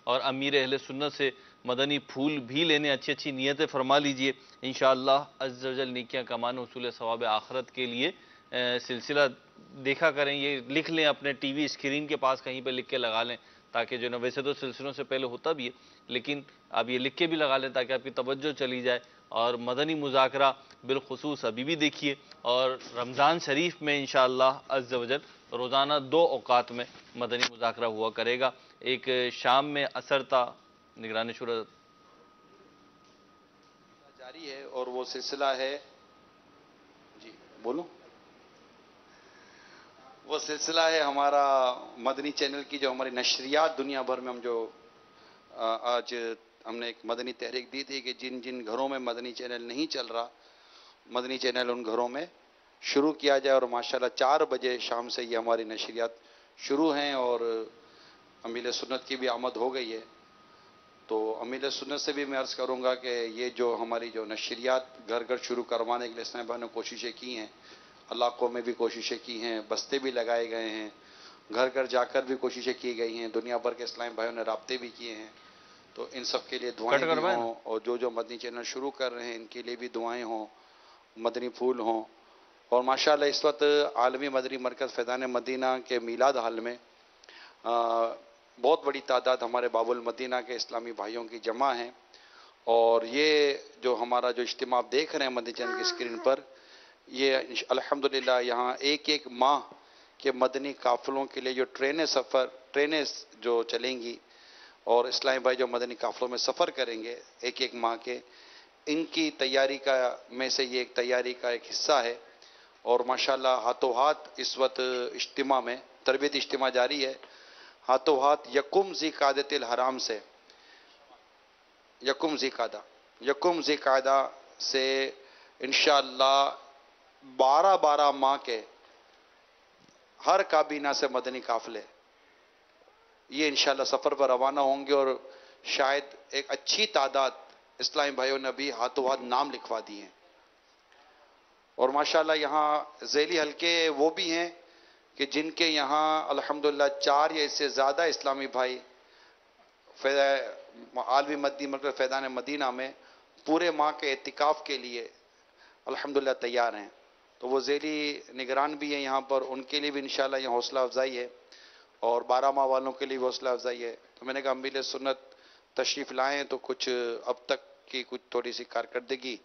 اور امیر اہل سنت سے مدنی پھول بھی لینے اچھی اچھی نیتیں فرما لیجئے، انشاءاللہ عز و جل نیکیاں کمانے حصول ثواب آخرت کے لیے سلسلہ دیکھا کریں۔ یہ لکھ لیں اپنے ٹی وی اسکرین کے پاس کہیں پہ لکھ کے لگا لیں، تاکہ جو نا ویسے تو سلسلوں سے پہلے ہوتا بھی ہے لیکن آپ یہ لکھ کے بھی لگا لیں تاکہ آپ کی توجہ چلی جائے۔ اور مدنی مذاکرہ بالخصوص ابھی بھی دیکھیے، اور رمضان شریف میں انشاءاللہ عز و جل روزانہ 2 اوقات میں مدنی مذاکرہ ہوا کرے گا، ایک شام میں عصر تا نگران شورا جاری ہے، اور وہ سلسلہ ہے، جی بولو، وہ سلسلہ ہے ہمارا مدنی چینل کی جو ہماری نشریات دنیا بھر میں ہم جو آج ہم نے ایک مدنی تحریک دی تھی کہ جن جن گھروں میں مدنی چینل نہیں چل رہا، مدنی چینل ان گھروں میں شروع کیا جائے، اور ماشاءاللہ 4 بجے شام سے یہ ہماری نشریات شروع ہیں، اور امیر سنت کی بھی آمد ہو گئی ہے۔ تو امیر سنت سے بھی میں عرض کروں گا کہ یہ جو ہماری جو نشریات گھر گھر شروع کروانے کے لیے اسلام بھائی نے کوششیں کی ہیں، علاقوں میں بھی کوششیں کی ہیں، بستے بھی لگائے گئے ہیں، گھر گھر جا کر بھی کوششیں کی گئی ہیں، دنیا بھر کے اسلام بھائیوں نے رابطے بھی کیے ہیں، تو ان سب کے لیے دعائیں بھی ہوں، اور جو مدنی چینل شروع کر رہے ہیں ان کے لیے بھی دعائیں ہوں، مدنی پھول ہوں۔ اور ماشاءاللہ اس وقت عالمی مدنی مرکز فیضان مدینہ کے میلاد حال میں بہت بڑی تعداد ہمارے باب المدینہ کے اسلامی بھائیوں کی جمع ہیں، اور یہ جو ہمارا جو اجتماع آپ دیکھ رہے ہیں مدنی چینل کی اسکرین پر، یہ الحمدللہ یہاں ایک ایک ماہ کے مدنی قافلوں کے لیے جو ٹرینیں جو چلیں گی، اور اسلامی بھائی جو مدنی قافلوں میں سفر کریں گے ایک ایک ماہ کے، ان کی تیاری کا میں سے یہ ایک تیاری کا ایک حصہ ہے۔ اور ماشاءاللہ ہاتھوں ہاتھ اس وقت اجتماع میں تربیت اجتماع جاری ہے، ہاتھوں ہاتھ یکم ذی قعدۃ الحرام سے، یکم ذی قعدہ سے انشاءاللہ 12 ماہ کے ہر کابینہ سے مدنی قافلے یہ انشاءاللہ سفر پر روانہ ہوں گے، اور شاید ایک اچھی تعداد اسلامی بھائیوں نے بھی ہاتھوں ہاتھ نام لکھوا دیے ہیں۔ اور ماشاءاللہ یہاں ذیلی حلقے وہ بھی ہیں کہ جن کے یہاں الحمدللہ 4 یا اس سے زیادہ اسلامی بھائی عالمی مدنی مرکز فیضان مدینہ میں پورے ماہ کے اعتکاف کے لیے الحمدللہ تیار ہیں، تو وہ ذیلی نگران بھی ہیں یہاں پر، ان کے لیے بھی انشاءاللہ یہ حوصلہ افزائی ہے، اور 12 ماہ والوں کے لیے بھی حوصلہ افزائی ہے۔ تو میں نے کہا امیر سنت تشریف لائیں تو کچھ اب تک کی کچھ تھوڑی سی کارکردگی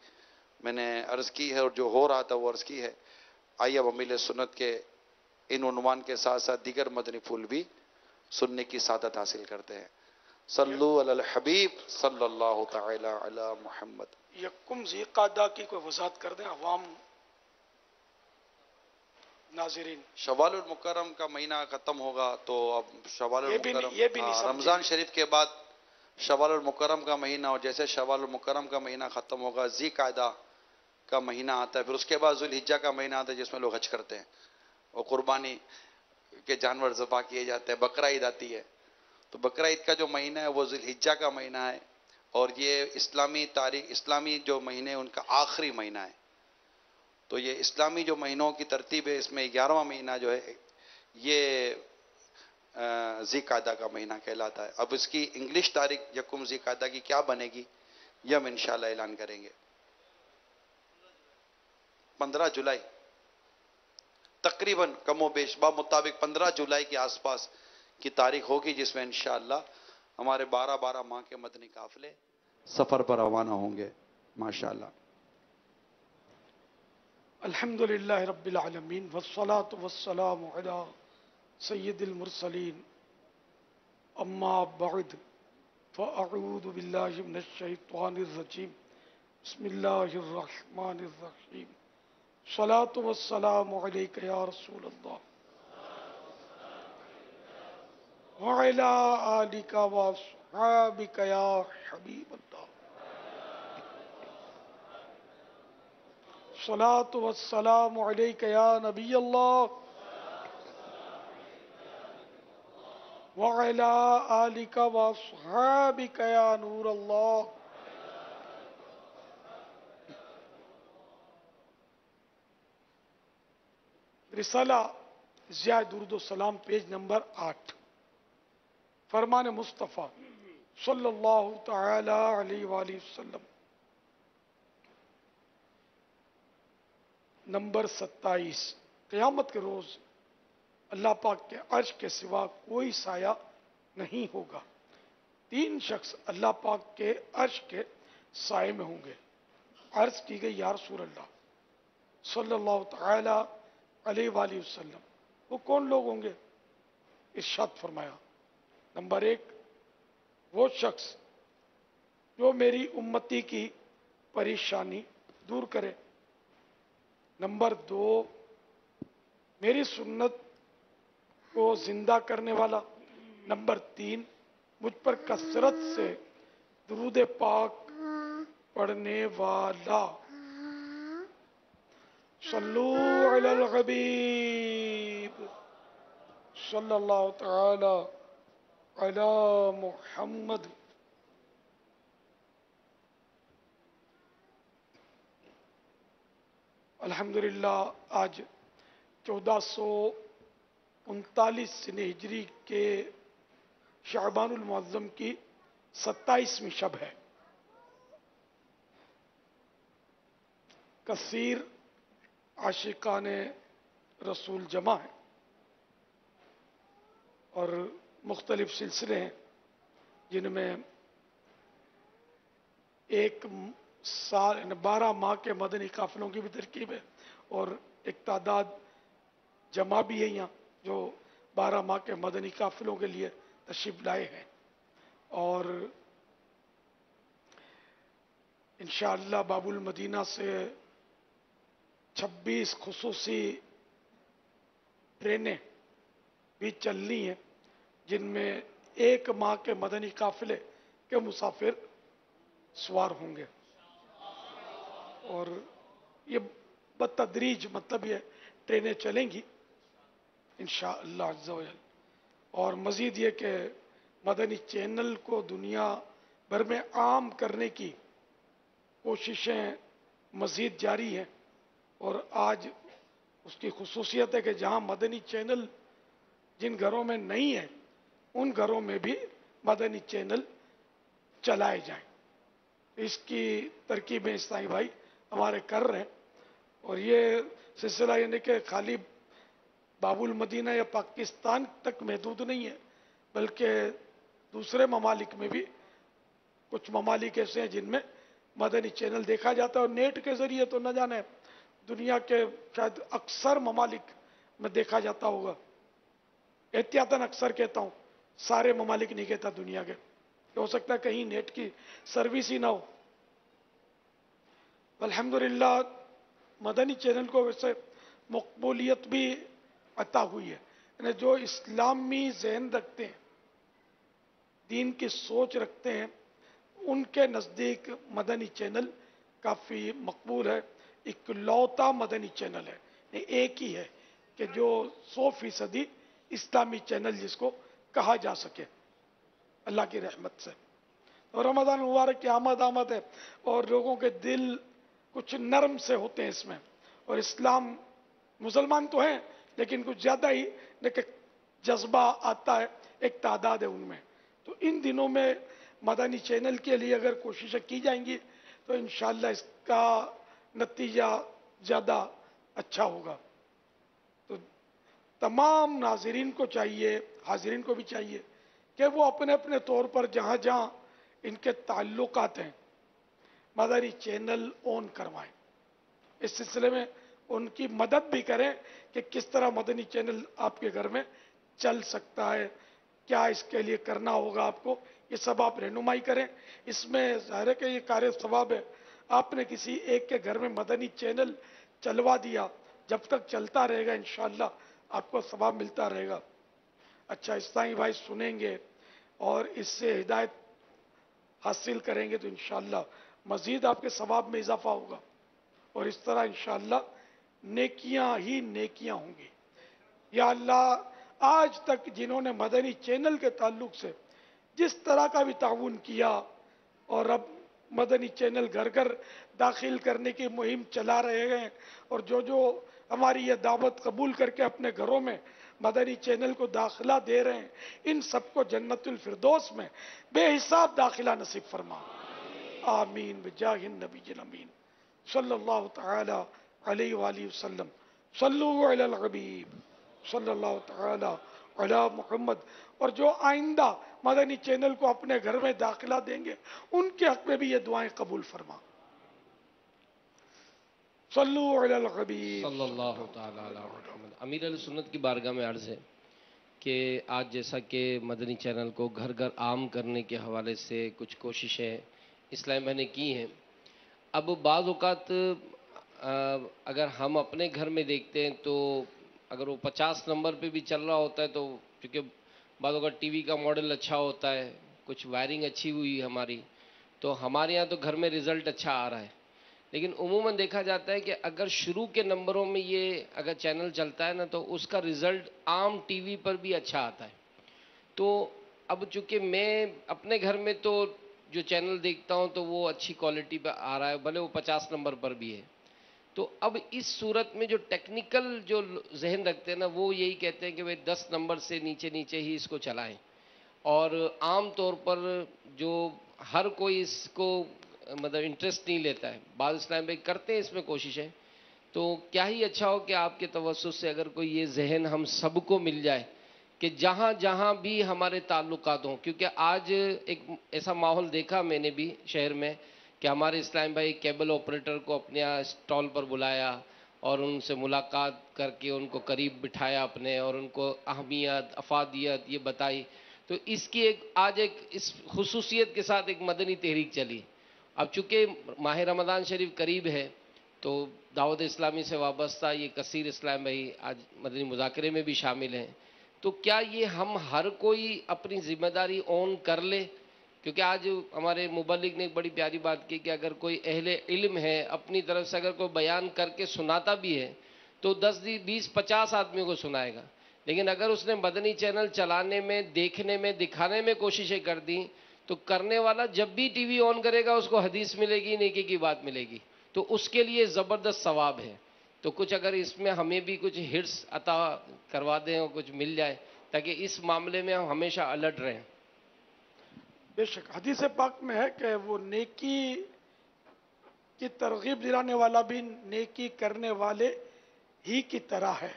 میں نے عرض کی ہے، اور جو ہو رہا تھا وہ عرض کی ہے۔ آئیے اب امیر سنت کے ان عنوان کے ساتھ ساتھ دیگر مدنی پھول بھی سننے کی سعادت حاصل کرتے ہیں۔ صلو علی الحبیب صلی اللہ تعالی علی محمد۔ یکم ذی قعدہ کی کوئی وضاحت کر دیں عوام ناظرین۔ شوال المکرم کا مہینہ ختم ہوگا تو اب شوال یہ بھی المکرم نہیں سمجھے۔ رمضان شریف کے بعد شوال المکرم کا مہینہ، اور جیسے شوال المکرم کا مہینہ ختم ہوگا ذی قعدہ کا مہینہ آتا ہے، پھر اس کے بعد ذوالحجہ کا مہینہ آتا ہے جس میں لوگ حج کرتے ہیں اور قربانی کے جانور ذبح کیے جاتے ہیں، بقرہ عید آتی ہے، تو بقرہ عید کا جو مہینہ ہے وہ ذوالحجہ کا مہینہ ہے، اور یہ اسلامی جو مہینے ان کا آخری مہینہ ہے۔ تو یہ اسلامی جو مہینوں کی ترتیب ہے، اس میں 11واں مہینہ جو ہے یہ ذی قعدہ کا مہینہ کہلاتا ہے۔ اب اس کی انگلش تاریخ یکم ذی قعدہ کی کیا بنے گی یہ ہم انشاءاللہ اعلان کریں گے۔ 15 جولائی تقریباً کم و بیش مطابق 15 جولائی کے آس پاس کی تاریخ ہوگی، جس میں انشاءاللہ ہمارے 12 ماہ کے مدنی قافلے سفر پر روانہ ہوں گے ماشاءاللہ۔ الحمدللہ رب العالمین والصلاة والسلام علی سید المرسلین، اما بعد فاعوذ باللہ من الشیطان الرجیم، بسم اللہ الرحمن الرحیم، الصلاة والسلام علیک یا رسول اللہ وعلی آلک واصحابک یا حبیب اللہ، الصلاة والسلام علیک یا نبی اللہ وعلی آلک واصحابک یا نور اللہ۔ رسالہ ضیاء درود و سلام پیج نمبر 8، فرمان مصطفیٰ सल्लल्लाहु ताला अलैहि वसल्लम। नंबर 27, क़यामत के रोज अल्लाह पाक के अर्श के सिवा कोई साया नहीं होगा। 3 शख्स अल्लाह पाक के अर्श के साए में होंगे। अर्ज की गई, या रसूल अल्लाह सल्लल्लाहु ताला अलैहि वसल्लम, वो कौन लोग होंगे? इरशाद फरमाया, नंबर 1, वो शख्स जो मेरी उम्मती की परेशानी दूर करे। नंबर 2, मेरी सुन्नत को जिंदा करने वाला। नंबर 3, मुझ पर कसरत से दुरूद पाक पढ़ने वाला। सल्लू अलल हबीब सल्लल्लाहु ताला अला मुहम्मद। अल्हम्दुलिल्लाह, आज 1439 हिजरी के शाबानुल मुअज़्ज़म की 27वीं शब है। कसीर आशिकान रसूल जमा है और मुख्तलिफ सिलसिले हैं, जिनमें एक साल 12 माह के मदनी काफिलों की भी तरकीब है और एक तादाद जमा भी है यहाँ जो 12 माह के मदनी काफिलों के लिए तशरीफ लाए हैं। और इंशाअल्लाह बाबुल मदीना से 26 खुसूसी ट्रेनें भी चलनी हैं, जिनमें 1 माह के मदनी काफिले के मुसाफिर सवार होंगे। और ये बतदरीज, मतलब ये ट्रेनें चलेंगी इंशाअल्लाह अज़्ज़ा वजल। और मज़ीद ये कि मदनी चैनल को दुनिया भर में आम करने की कोशिशें मज़ीद जारी हैं। और आज उसकी खुसूसियत है कि जहाँ मदनी चैनल जिन घरों में नहीं है, उन घरों में भी मदनी चैनल चलाए जाएं। इसकी तरकीबें इस्लामी भाई हमारे कर रहे हैं। और ये सिलसिला यानी कि खाली बाबुल मदीना या पाकिस्तान तक महदूद नहीं है, बल्कि दूसरे ममालिक में भी कुछ ममालिक ऐसे हैं जिनमें मदनी चैनल देखा जाता है। और नेट के जरिए तो न जाने दुनिया के शायद अक्सर ममालिक में देखा जाता होगा। एहतियातन अक्सर कहता हूँ, सारे ममालिक नहीं कहता दुनिया के, हो सकता है कहीं नेट की सर्विस ही ना हो। अल्हम्दुलिल्लाह मदनी चैनल को वैसे मकबूलियत भी अता हुई है। यानी जो इस्लामी ज़हन रखते हैं, दीन की सोच रखते हैं, उनके नज़दीक मदनी चैनल काफ़ी मकबूल है। इकलौता मदनी चैनल है, एक ही है कि जो 100% इस्लामी चैनल जिसको कहा जा सके अल्लाह की रहमत से। और रमज़ान मुबारक की आमद है और लोगों के दिल कुछ नरम से होते हैं इसमें। और इस्लाम, मुसलमान तो हैं लेकिन कुछ ज़्यादा ही लेकिन जज्बा आता है, एक तादाद है उनमें। तो इन दिनों में मदनी चैनल के लिए अगर कोशिशें की जाएंगी तो इंशाअल्लाह इसका नतीजा ज़्यादा अच्छा होगा। तो तमाम नाज़रीन को चाहिए, हाज़रीन को भी चाहिए कि वो अपने अपने तौर पर जहाँ जहाँ इनके ताल्लुकात हैं मदनी चैनल ऑन करवाएं। इस सिलसिले में उनकी मदद भी करें कि किस तरह मदनी चैनल आपके घर में चल सकता है, क्या इसके लिए करना होगा आपको, ये सब आप रहनुमाई करें। इसमें ज़ाहिर है कि ये कार्य सवाब है। आपने किसी एक के घर में मदनी चैनल चलवा दिया, जब तक चलता रहेगा इंशाअल्लाह आपको सवाब मिलता रहेगा। अच्छा, इस्लामी भाई सुनेंगे और इससे हिदायत हासिल करेंगे तो इंशाअल्लाह मज़ीद आपके सवाब में इजाफा होगा। और इस तरह इंशाअल्लाह नेकियां ही नेकियां होंगी। या अल्लाह, आज तक जिन्होंने मदनी चैनल के ताल्लुक से जिस तरह का भी ताउन किया और अब मदनी चैनल घर घर दाखिल करने की मुहिम चला रहे हैं और जो जो हमारी ये दावत कबूल करके अपने घरों में मदनी चैनल को दाखिला दे रहे हैं, इन सबको जन्नतुल फिरदौस में बेहिसाब दाखिला नसीब फरमा। आमीन बिजाहिन नबील अमीन सल्लल्लाहु तआला अलैहि वालिहि वसल्लम। सल्लु अलल हबीब सल्लल्लाहु तआला अला मुहम्मद। और जो आइंदा मदनी चैनल को अपने घर में दाखिला देंगे उनके हक में भी ये दुआएं कबूल फरमा। सल्लु अलल हबीब सल्लल्लाहु ताला अला मुहम्मद। अमीर अल सुन्नत की बारगाह में अर्ज़ है कि आज जैसा कि मदनी चैनल को घर घर आम करने के हवाले से कुछ कोशिशें इस्लाम भाई ने की हैं, अब बाज़ औक़ात अगर हम अपने घर में देखते हैं तो अगर वो 50 नंबर पे भी चल रहा होता है तो क्योंकि बाज़ औक़ात टीवी का मॉडल अच्छा होता है, कुछ वायरिंग अच्छी हुई हमारी, तो हमारे यहाँ तो घर में रिज़ल्ट अच्छा आ रहा है। लेकिन उमूमन देखा जाता है कि अगर शुरू के नंबरों में ये अगर चैनल चलता है ना तो उसका रिज़ल्ट आम टीवी पर भी अच्छा आता है। तो अब चूँकि मैं अपने घर में तो जो चैनल देखता हूँ तो वो अच्छी क्वालिटी पर आ रहा है, भले वो 50 नंबर पर भी है। तो अब इस सूरत में जो टेक्निकल जो जहन रखते हैं ना वो यही कहते हैं कि भाई 10 नंबर से नीचे नीचे ही इसको चलाएं, और आम तौर पर जो हर कोई इसको मतलब इंटरेस्ट नहीं लेता है। बाज़ इस्लाम भाई करते हैं इसमें कोशिशें, तो क्या ही अच्छा हो कि आपके तवस्सुस से अगर कोई ये जहन हम सबको मिल जाए कि जहाँ जहाँ भी हमारे ताल्लुकात हों, क्योंकि आज एक ऐसा माहौल देखा मैंने भी शहर में कि हमारे इस्लाम भाई केबल ऑपरेटर को अपने यहाँ स्टॉल पर बुलाया और उनसे मुलाकात करके उनको करीब बिठाया अपने, और उनको अहमियत अफादियत ये बताई। तो इसकी आज एक इस खुसूसियत के साथ एक मदनी तहरीक चली। अब चूँकि माह रमज़ान शरीफ करीब है तो दावत इस्लामी से वाबस्ता ये कसीर इस्लाम भाई आज मदनी मुज़ाकरे में भी शामिल हैं। तो क्या ये हम हर कोई अपनी ज़िम्मेदारी ऑन कर ले, क्योंकि आज हमारे मुबल्लिग ने एक बड़ी प्यारी बात की कि अगर कोई अहले इल्म है अपनी तरफ से अगर कोई बयान करके सुनाता भी है तो 10 20 50 आदमियों को सुनाएगा, लेकिन अगर उसने मदनी चैनल चलाने में देखने में दिखाने में कोशिशें कर दी तो करने वाला जब भी टीवी ऑन करेगा उसको हदीस मिलेगी, नेकी की बात मिलेगी, तो उसके लिए ज़बरदस्त सवाब है। तो कुछ अगर इसमें हमें भी कुछ हिर्स अता करवा दें और कुछ मिल जाए ताकि इस मामले में हम हमेशा अलर्ट रहें। बेशक हदीस पाक में है कि वो नेकी की तरगीब दिलाने वाला भी नेकी करने वाले ही की तरह है।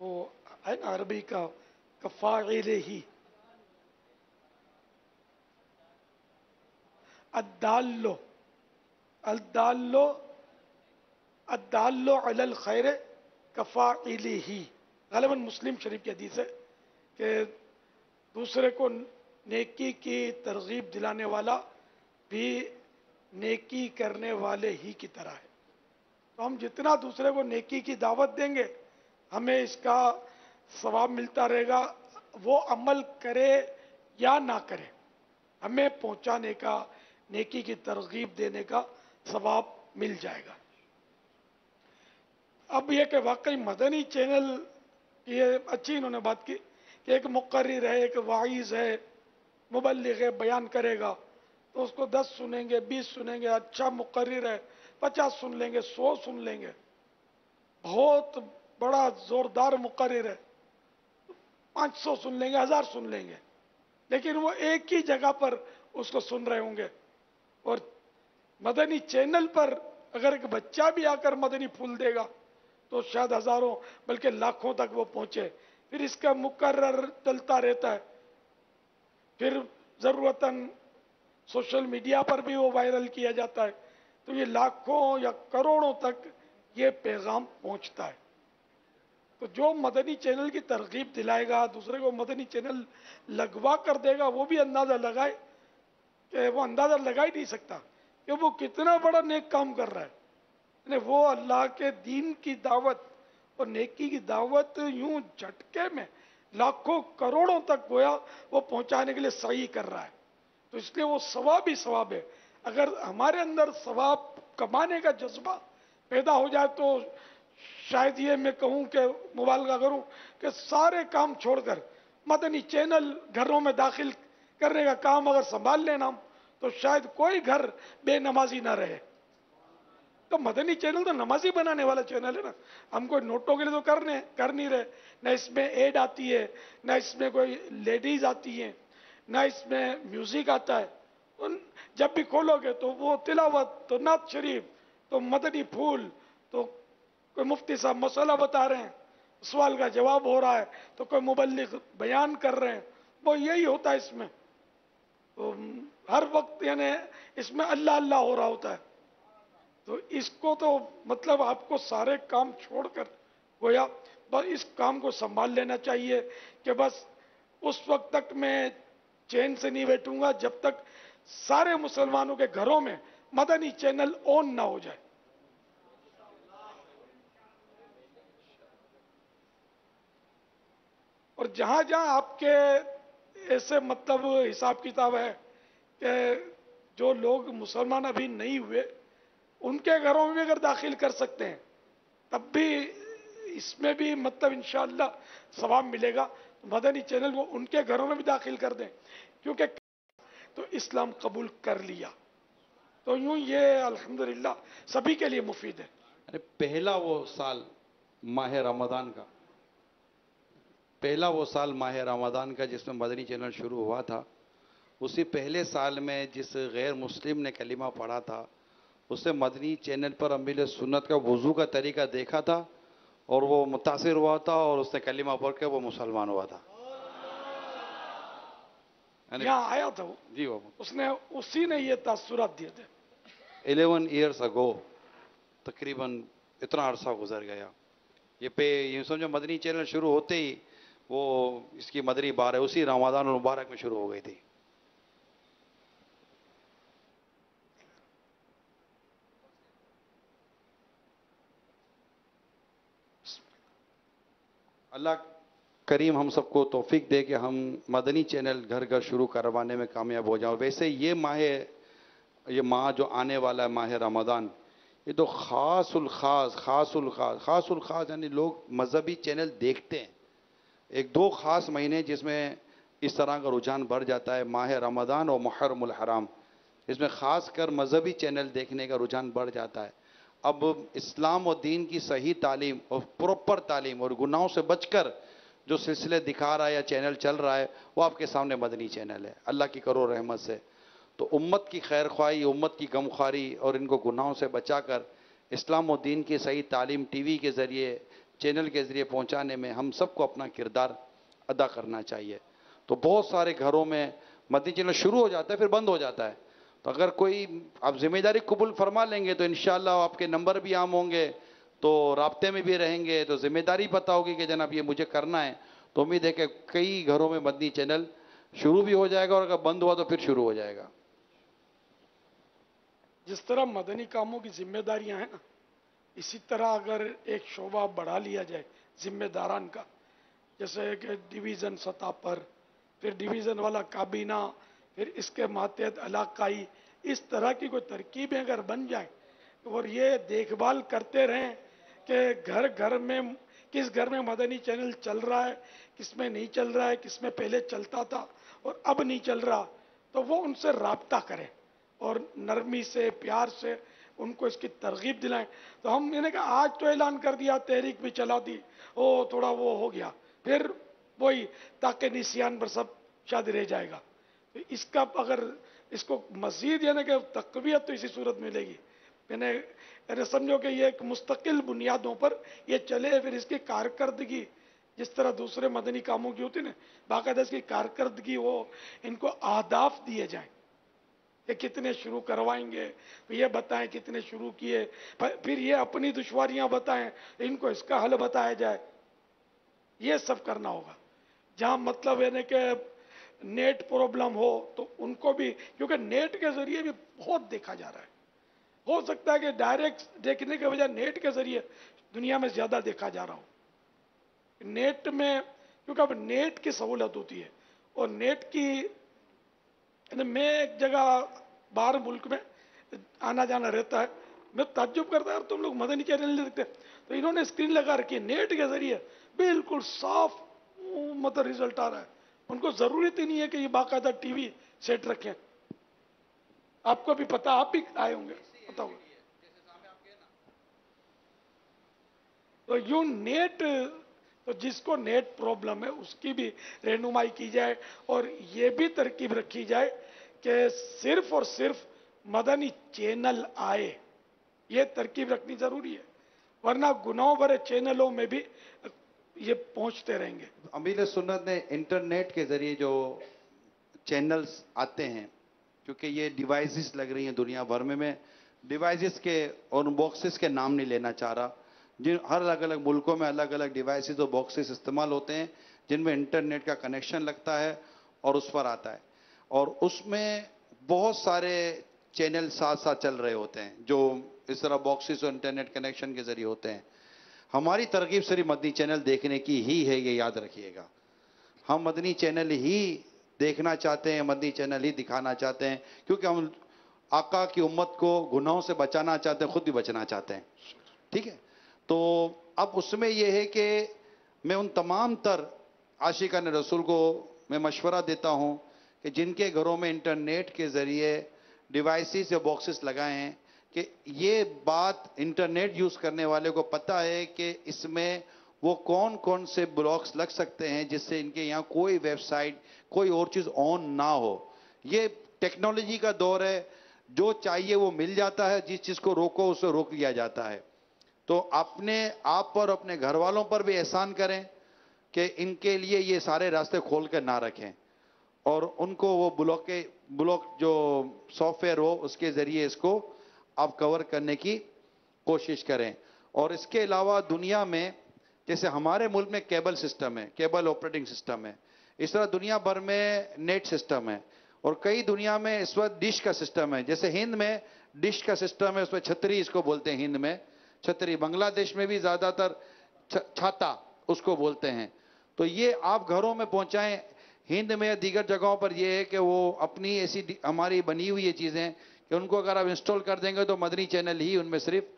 वो है ना अरबी का कफ़ाइल ही अद्दाल्लो अद्दाल्लो अद्दाल्लो अलल खैर कफ़ाइली ही। ग़ालिबन मुस्लिम शरीफ की हदीस है कि दूसरे को नेकी की तरगीब दिलाने वाला भी नेकी करने वाले ही की तरह है। तो हम जितना दूसरे को नेकी की दावत देंगे हमें इसका सवाब मिलता रहेगा, वो अमल करे या ना करे हमें पहुंचाने का नेकी की तरगीब देने का सवाब मिल जाएगा। अब यह कि वाकई मदनी चैनल ये अच्छी इन्होंने बात की कि एक मुक़र्रिर है, एक वाइज़ है, मुबल्लिग है, बयान करेगा तो उसको 10 सुनेंगे, 20 सुनेंगे। अच्छा मुक़र्रिर है 50 सुन लेंगे, 100 सुन लेंगे। बहुत बड़ा ज़ोरदार मुक़र्रिर है 500 सुन लेंगे, 1000 सुन लेंगे, लेकिन वो एक ही जगह पर उसको सुन रहे होंगे। और मदनी चैनल पर अगर एक बच्चा भी आकर मदनी फूल देगा तो शायद हजारों बल्कि लाखों तक वो पहुंचे। फिर इसका मुकर्रर चलता रहता है, फिर ज़रूरतन सोशल मीडिया पर भी वो वायरल किया जाता है, तो ये लाखों या करोड़ों तक ये पैगाम पहुंचता है। तो जो मदनी चैनल की तरगीब दिलाएगा, दूसरे को मदनी चैनल लगवा कर देगा, वो भी अंदाज़ा लगाए कि वो अंदाज़ा लगा ही नहीं सकता कि वो कितना बड़ा नेक काम कर रहा है। वो अल्लाह के दीन की दावत और नेकी की दावत यूं झटके में लाखों करोड़ों तक गोया वो पहुंचाने के लिए सही कर रहा है। तो इसलिए वो सवाब ही सवाब है। अगर हमारे अंदर सवाब कमाने का जज्बा पैदा हो जाए तो शायद ये मैं कहूँ कि मुबालगा करूँ कि सारे काम छोड़कर मदनी चैनल घरों में दाखिल करने का काम अगर संभाल लेना तो शायद कोई घर बेनमाजी ना रहे। तो मदनी चैनल तो नमाजी बनाने वाला चैनल है ना। हम कोई नोटों के लिए तो कर नहीं रहे। न इसमें एड आती है, न इसमें कोई लेडीज आती है, न इसमें म्यूजिक आता है। जब भी खोलोगे तो वो तिलावत, तो नात शरीफ, तो मदनी फूल, तो कोई मुफ्ती साहब मसला बता रहे हैं, सवाल का जवाब हो रहा है, तो कोई मुबल्लिग बयान कर रहे हैं। वो यही होता है इसमें। तो हर वक्त यानी इसमें अल्लाह अल्लाह हो रहा होता है। तो इसको तो मतलब आपको सारे काम छोड़कर गोया बस इस काम को संभाल लेना चाहिए कि बस उस वक्त तक मैं चैन से नहीं बैठूंगा जब तक सारे मुसलमानों के घरों में मदनी चैनल ऑन ना हो जाए। और जहां जहां आपके ऐसे मतलब हिसाब किताब है कि जो लोग मुसलमान अभी नहीं हुए, उनके घरों में भी अगर दाखिल कर सकते हैं तब भी इसमें भी मतलब इंशाअल्लाह सवाब मिलेगा। तो मदनी चैनल को उनके घरों में भी दाखिल कर दें, क्योंकि तो इस्लाम कबूल कर लिया तो यूं ये अल्हम्दुलिल्लाह सभी के लिए मुफीद है। अरे पहला वो साल माह रमज़ान का, पहला वो साल माह रमज़ान का जिसमें मदनी चैनल शुरू हुआ था, उसी पहले साल में जिस गैर मुस्लिम ने कलिमा पढ़ा था, उससे मदनी चैनल पर अमीर सुन्नत का वुज़ू का तरीका देखा था और वो मुतासिर हुआ था और उसने कलिमा पढ़ के वो मुसलमान हुआ था। यहाँ आया था वो जी, वो उसने उसी ने ये तासुरात दिए थे। 11 years ago, तकरीबन इतना अरसा गुजर गया। ये समझो मदनी चैनल शुरू होते ही वो इसकी मदनी बार है उसी रमज़ान मुबारक में शुरू हो गई थी। अल्लाह करीम हम सबको तौफीक दे कि हम मदनी चैनल घर घर शुरू करवाने में कामयाब हो जाओ। वैसे ये माह जो आने वाला है माह रमज़ान, ये तो खासुल खास यानी लोग मजहबी चैनल देखते हैं। एक दो खास महीने जिसमें इस तरह का रुझान बढ़ जाता है, माह रमज़ान और मुहर्रमुल हराम, इसमें खास कर मजहबी चैनल देखने का रुझान बढ़ जाता है। अब इस्लाम और दीन की सही तालीम और प्रॉपर तालीम और गुनाहों से बचकर जो सिलसिले दिखा रहा है या चैनल चल रहा है, वो आपके सामने मदनी चैनल है अल्लाह की करोड़ रहमत से। तो उम्मत की खैर ख्वाही, उम्मत की गमख्वारी और इनको गुनाहों से बचाकर इस्लाम और दीन की सही तालीम टीवी के ज़रिए, चैनल के ज़रिए पहुँचाने में हम सबको अपना किरदार अदा करना चाहिए। तो बहुत सारे घरों में मदनी चैनल शुरू हो जाता है फिर बंद हो जाता है। तो अगर कोई आप जिम्मेदारी कबूल फरमा लेंगे तो इंशाअल्लाह आपके नंबर भी आम होंगे, तो राब्ते में भी रहेंगे, तो जिम्मेदारी पता होगी कि जनाब ये मुझे करना है। तो उम्मीद है कि कई घरों में मदनी चैनल शुरू भी हो जाएगा और अगर बंद हुआ तो फिर शुरू हो जाएगा। जिस तरह मदनी कामों की जिम्मेदारियां हैं ना, इसी तरह अगर एक शोबा बढ़ा लिया जाए जिम्मेदारान का, जैसे कि डिवीज़न सतह पर, फिर डिवीज़न वाला काबीना, फिर इसके मातहत इलाकाई, इस तरह की कोई तरकीबें अगर बन जाए और ये देखभाल करते रहें कि घर घर में किस घर में मदनी चैनल चल रहा है, किस में नहीं चल रहा है, किस में पहले चलता था और अब नहीं चल रहा, तो वो उनसे राब्ता करें और नरमी से प्यार से उनको इसकी तरगीब दिलाएं। तो हम मैंने कहा आज तो ऐलान कर दिया, तहरीक भी चला दी, ओ थोड़ा वो हो गया, फिर वही ताकि निसियान पर सब शायद रह जाएगा। तो इसका अगर इसको मजीद यानी कि तकवीयत तो इसी सूरत मिलेगी। मैंने समझो कि ये एक मुस्तकिल बुनियादों पर ये चले, फिर इसकी कारकर्दगी जिस तरह दूसरे मदनी कामों की होती है ना, बाकायदा इसकी कारकर्दगी हो, इनको अहदाफ दिए जाएं कि कितने शुरू करवाएंगे, ये बताएं कितने शुरू किए, फिर ये अपनी दुश्वारियां बताएं, इनको इसका हल बताया जाए। ये सब करना होगा। जहां मतलब है ना कि नेट प्रॉब्लम हो तो उनको भी, क्योंकि नेट के जरिए भी बहुत देखा जा रहा है, हो सकता है कि डायरेक्ट देखने के बजाय नेट के जरिए दुनिया में ज्यादा देखा जा रहा हो। नेट में क्योंकि अब नेट की सहूलत होती है और नेट की, मैं एक जगह बाहर मुल्क में आना जाना रहता है, मैं ताज्जुब करता है तुम लोग मदनी चैनल नहीं देखते, तो इन्होंने स्क्रीन लगा रखी है, नेट के जरिए बिल्कुल साफ मतलब रिजल्ट आ रहा है। उनको जरूरत ही नहीं है कि ये बाकायदा टीवी सेट रखें। आपको भी पता, आप भी आए होंगे, पता होगा। तो यूं नेट, तो जिसको नेट प्रॉब्लम है उसकी भी रहनुमाई की जाए और ये भी तरकीब रखी जाए कि सिर्फ और सिर्फ मदनी चैनल आए, ये तरकीब रखनी जरूरी है, वरना गुनाहों भरे चैनलों में भी ये पहुंचते रहेंगे। अमीर सुन्नत ने इंटरनेट के जरिए जो चैनल्स आते हैं, क्योंकि ये डिवाइसेस लग रही हैं दुनिया भर में, मैं डिवाइसेस के और बॉक्सेस के नाम नहीं लेना चाह रहा, जिन हर अलग अलग मुल्कों में अलग अलग डिवाइसेस और बॉक्सेस इस्तेमाल होते हैं जिनमें इंटरनेट का कनेक्शन लगता है और उस पर आता है, और उसमें बहुत सारे चैनल साथ साथ चल रहे होते हैं जो इस तरह बॉक्सेस और इंटरनेट कनेक्शन के जरिए होते हैं। हमारी तरकीब सिर्फ मदनी चैनल देखने की ही है, ये याद रखिएगा। हम मदनी चैनल ही देखना चाहते हैं, मदनी चैनल ही दिखाना चाहते हैं, क्योंकि हम आका की उम्मत को गुनाहों से बचाना चाहते हैं, खुद भी बचना चाहते हैं। ठीक है, तो अब उसमें यह है कि मैं उन तमाम तर आशिकान रसूल को मैं मशवरा देता हूं कि जिनके घरों में इंटरनेट के जरिए डिवाइसेस या बॉक्सेस लगाए हैं, कि ये बात इंटरनेट यूज करने वाले को पता है कि इसमें वो कौन कौन से ब्लॉक्स लग सकते हैं जिससे इनके यहाँ कोई वेबसाइट कोई और चीज ऑन ना हो। ये टेक्नोलॉजी का दौर है, जो चाहिए वो मिल जाता है, जिस चीज को रोको उसे रोक लिया जाता है। तो अपने आप पर अपने घर वालों पर भी एहसान करें कि इनके लिए ये सारे रास्ते खोल कर ना रखें, और उनको वो ब्लॉक जो सॉफ्टवेयर हो उसके जरिए इसको आप कवर करने की कोशिश करें। और इसके अलावा दुनिया में जैसे हमारे मुल्क में केबल सिस्टम है, केबल ऑपरेटिंग सिस्टम है, इस तरह दुनिया भर में नेट सिस्टम है, और कई दुनिया में इस वक्त डिश का सिस्टम है। जैसे हिंद में डिश का सिस्टम है, उसमें छतरी इसको बोलते हैं, हिंद में छतरी, बांग्लादेश में भी ज्यादातर छाता उसको बोलते हैं। तो ये आप घरों में पहुंचाएं। हिंद में या दीगर जगहों पर यह है कि वो अपनी ऐसी हमारी बनी हुई ये चीजें कि उनको अगर आप इंस्टॉल कर देंगे तो मदनी चैनल ही उनमें सिर्फ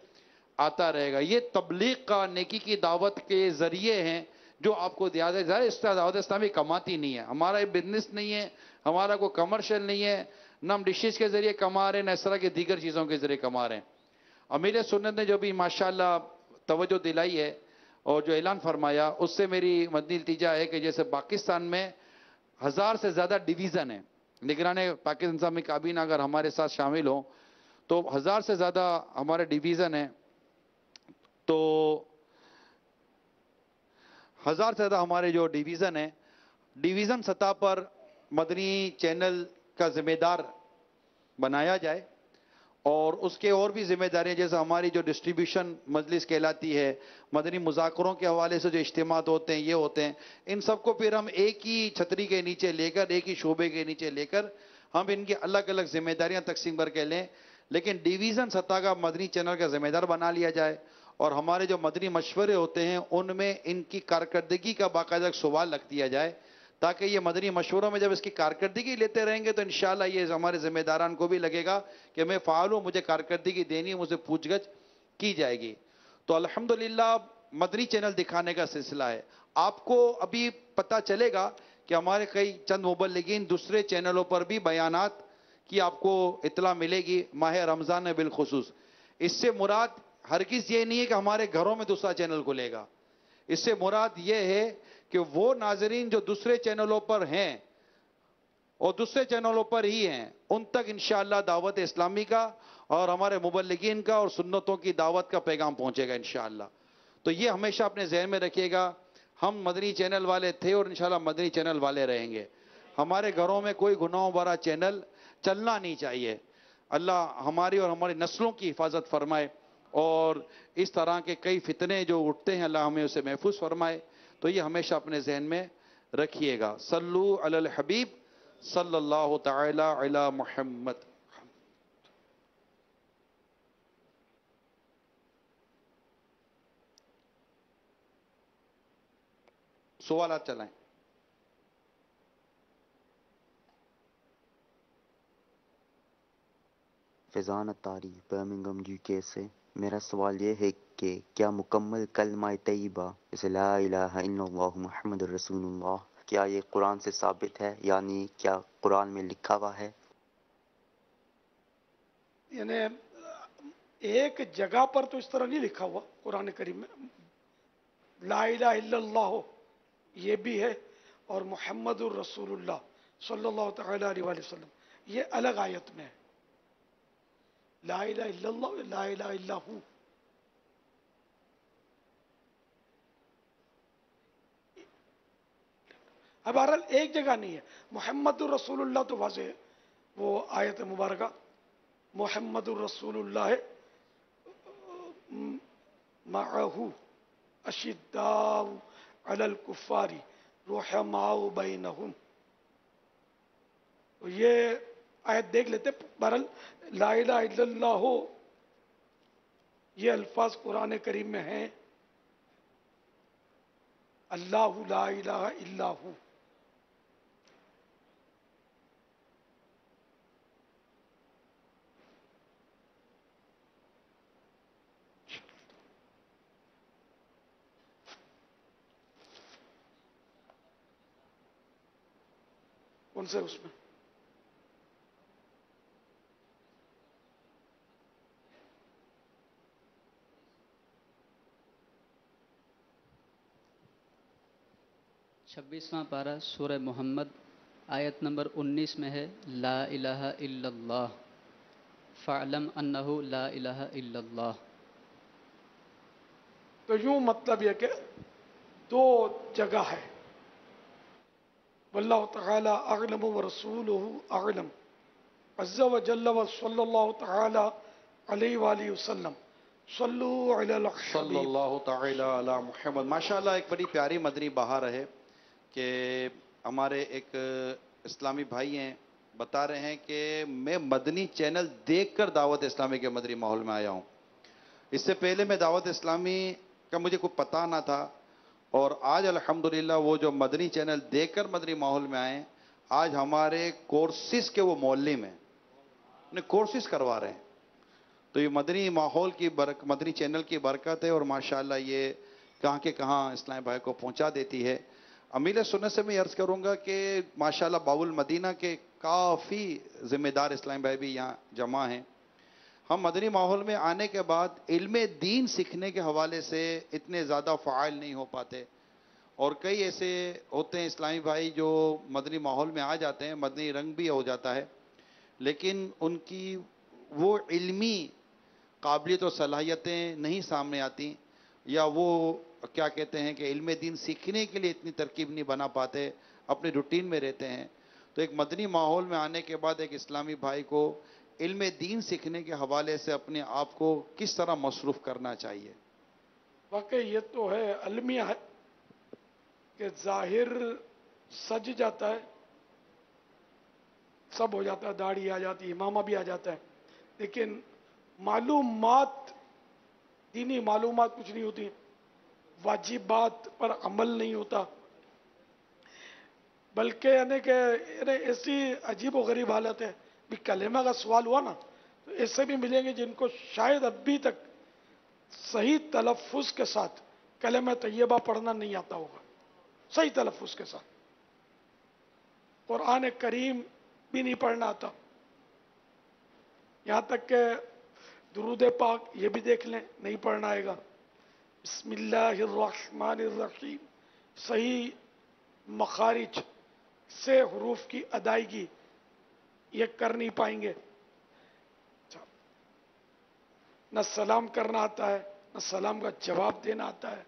आता रहेगा। ये तबलीग का नेकी की दावत के जरिए हैं जो आपको दावत इस्लामी कमाती नहीं है। हमारा ये बिजनेस नहीं है, हमारा कोई कमर्शियल नहीं है, न हम डिशेज के जरिए कमा रहे हैं, न इस तरह के दीगर चीजों के जरिए कमा रहे हैं। अमीर सुन्नत ने जो भी माशाल्लाह तवज्जो दिलाई है और जो ऐलान फरमाया, उससे मेरी मदनी नतीजा है कि जैसे पाकिस्तान में 1000 से ज्यादा डिवीजन है, निगरान पाकिस्तान इस्लामी काबीना अगर हमारे साथ शामिल हो तो 1000 से ज्यादा हमारे डिवीजन है, तो 1000 से ज्यादा हमारे जो डिवीजन है, डिवीजन सतह पर मदनी चैनल का जिम्मेदार बनाया जाए, और उसके और भी जिम्मेदारियां जैसे हमारी जो डिस्ट्रीब्यूशन मजलिस कहलाती है, मदनी मुज़ाकरों के हवाले से जो इज्तिमात होते हैं, ये होते हैं, इन सबको फिर हम एक ही छतरी के नीचे लेकर, एक ही शोबे के नीचे लेकर हम इनकी अलग अलग जिम्मेदारियां तकसीम करके लें, लेकिन डिवीजन सतह का मदनी चैनल का जिम्मेदार बना लिया जाए। और हमारे जो मदनी मशवरे होते हैं उनमें इनकी कारकर्दगी का बाकायदा सवाल रख दिया जाए, ताकि ये मदनी मशवरों में जब इसकी कारकर्दगी लेते रहेंगे तो इंशाल्लाह ये हमारे जिम्मेदारान को भी लगेगा कि मैं फ़ाल हूं, मुझे कारकर्दगी देनी है, मुझे पूछगछ की जाएगी। तो अल्हम्दुलिल्लाह मदनी चैनल दिखाने का सिलसिला है। आपको अभी पता चलेगा कि हमारे कई चंद मुबल्लिगीन दूसरे चैनलों पर भी बयानात की आपको इतला मिलेगी, माह रमज़ान में बिलखुसूस। इससे मुराद हरगिज़ ये नहीं है कि हमारे घरों में दूसरा चैनल खुलेगा, इससे मुराद ये है कि वो नाजरीन जो दूसरे चैनलों पर हैं और दूसरे चैनलों पर ही हैं, उन तक इंशाअल्लाह दावत इस्लामी का और हमारे मुबल्लिगीन का और सुन्नतों की दावत का पैगाम पहुंचेगा इंशाअल्लाह। तो ये हमेशा अपने जहन में रखिएगा, हम मदनी चैनल वाले थे और इंशाअल्लाह मदनी चैनल वाले रहेंगे। हमारे घरों में कोई गुनाहों भरा चैनल चलना नहीं चाहिए। अल्लाह हमारी और हमारी नस्लों की हिफाजत फरमाए, और इस तरह के कई फितने जो उठते हैं अल्लाह हमें उसे महफूज फरमाए। तो ये हमेशा अपने जहन में रखिएगा। सल्लू अलल हबीब सल्लल्लाहु तआला अला मुहम्मद। सवालात चलाएं। फैज़ान अत्तारी बर्मिंघम यूके से। मेरा सवाल ये है कि क्या मुकम्मल कलमा तैयबा जैसे ला इलाहा इल्लल्लाह मुहम्मदुर रसूलुल्लाह, क्या ये कुरान से साबित है, यानी क्या कुरान में लिखा हुआ है? यानी एक जगह पर तो इस तरह नहीं लिखा हुआ कुरान करीम में, ला इलाहा इल्लल्लाह ये भी है, और मुहम्मदुर रसूलुल्लाह सल्लल्लाहु तआला अलैहि वसल्लम ये अलग आयत में है। ला इलाहा इल्लल्लाह, ला इलाहा इल्लाहु। अब बहरहाल एक जगह नहीं है, मुहम्मदुर रसूलुल्लाह तो वाज़ेह है, वो आयत मुबारका मुहम्मदुर रसूलुल्लाह मअहू अशिद्दाउ अलल कुफ्फारी रुहमाउ बैनहुम। तो ये आयत देख लेते। बहरहाल ला इलाहा इल्लल्लाह ये अल्फाज कुरान करीम में हैं, अल्लाहु ला इलाहा इल्लाहु। कौन से उसमें? छब्बीसवां पारा सूरह मोहम्मद आयत नंबर 19 में है, ला इलाहा इल्लल्लाह फ़अलम अन्नहु ला इलाहा इल्लल्लाह। तो यूं मतलब यह कि दो जगह है, वल्लाहु तआला अअलम व रसूलुहु अअलम अज़्ज़ा व जल्ल व सल्लल्लाहु तआला अलैहि वालिहि वसल्लम सल्लु अलल हबीब सल्लल्लाहु तआला अला मुहम्मद। माशाल्लाह एक बड़ी प्यारी मदनी बहार है कि हमारे एक इस्लामी भाई हैं, बता रहे हैं कि मैं मदनी चैनल देखकर दावत इस्लामी के मदनी माहौल में आया हूँ। इससे पहले मैं दावत इस्लामी का मुझे कोई पता ना था, और आज अल्हम्दुलिल्लाह वो जो मदनी चैनल देखकर मदनी माहौल में आए, आज हमारे कोर्सेज के वो मौल्लिम हैं, उन्हें कोर्सेज करवा रहे हैं। तो ये मदनी माहौल की मदनी चैनल की बरकत है, और माशाअल्लाह ये कहाँ के कहाँ इस्लामी भाई को पहुँचा देती है। अमीर सुन्नत से मैं अर्ज़ करूँगा कि माशाअल्लाह बाबुल मदीना के काफ़ी ज़िम्मेदार इस्लामी भाई भी यहाँ जमा हैं। हम मदनी माहौल में आने के बाद इल्म दीन सीखने के हवाले से इतने ज़्यादा फ़ाइल नहीं हो पाते, और कई ऐसे होते हैं इस्लामी भाई जो मदनी माहौल में आ जाते हैं, मदनी रंग भी हो जाता है, लेकिन उनकी वो इल्मी काबिलियत और सलाहियतें नहीं सामने आती, या वो क्या कहते हैं कि इल्म दीन सीखने के लिए इतनी तरकीब नहीं बना पाते, अपने रूटीन में रहते हैं। तो एक मदनी माहौल में आने के बाद एक इस्लामी भाई को इल्म दीन सीखने के हवाले से अपने आप को किस तरह मसरूफ़ करना चाहिए? वाकई ये तो है अलमिया है कि जाहिर सज जाता है, सब हो जाता है, दाढ़ी आ जाती है, इमामा भी आ जाता है, लेकिन मालूमात दीनी मालूमात कुछ नहीं होती, वाजिबात पर अमल नहीं होता, बल्कि ऐसी अजीब व गरीब हालत है। भी कलेमा का सवाल हुआ ना, तो ऐसे भी मिलेंगे जिनको शायद अभी तक सही तलफ़ुज़ के साथ कलेमा तैयबा पढ़ना नहीं आता होगा, सही तलफ़ुज़ के साथ। कुरान करीम भी नहीं पढ़ना आता, यहाँ तक कि दुरूद पाक ये भी देख लें, नहीं पढ़ना आएगा। बिस्मिल्लाहिर्रहमानिर्रहीम सही मखारिज से हरूफ की अदायगी ये कर नहीं पाएंगे। न सलाम करना आता है, न सलाम का जवाब देना आता है।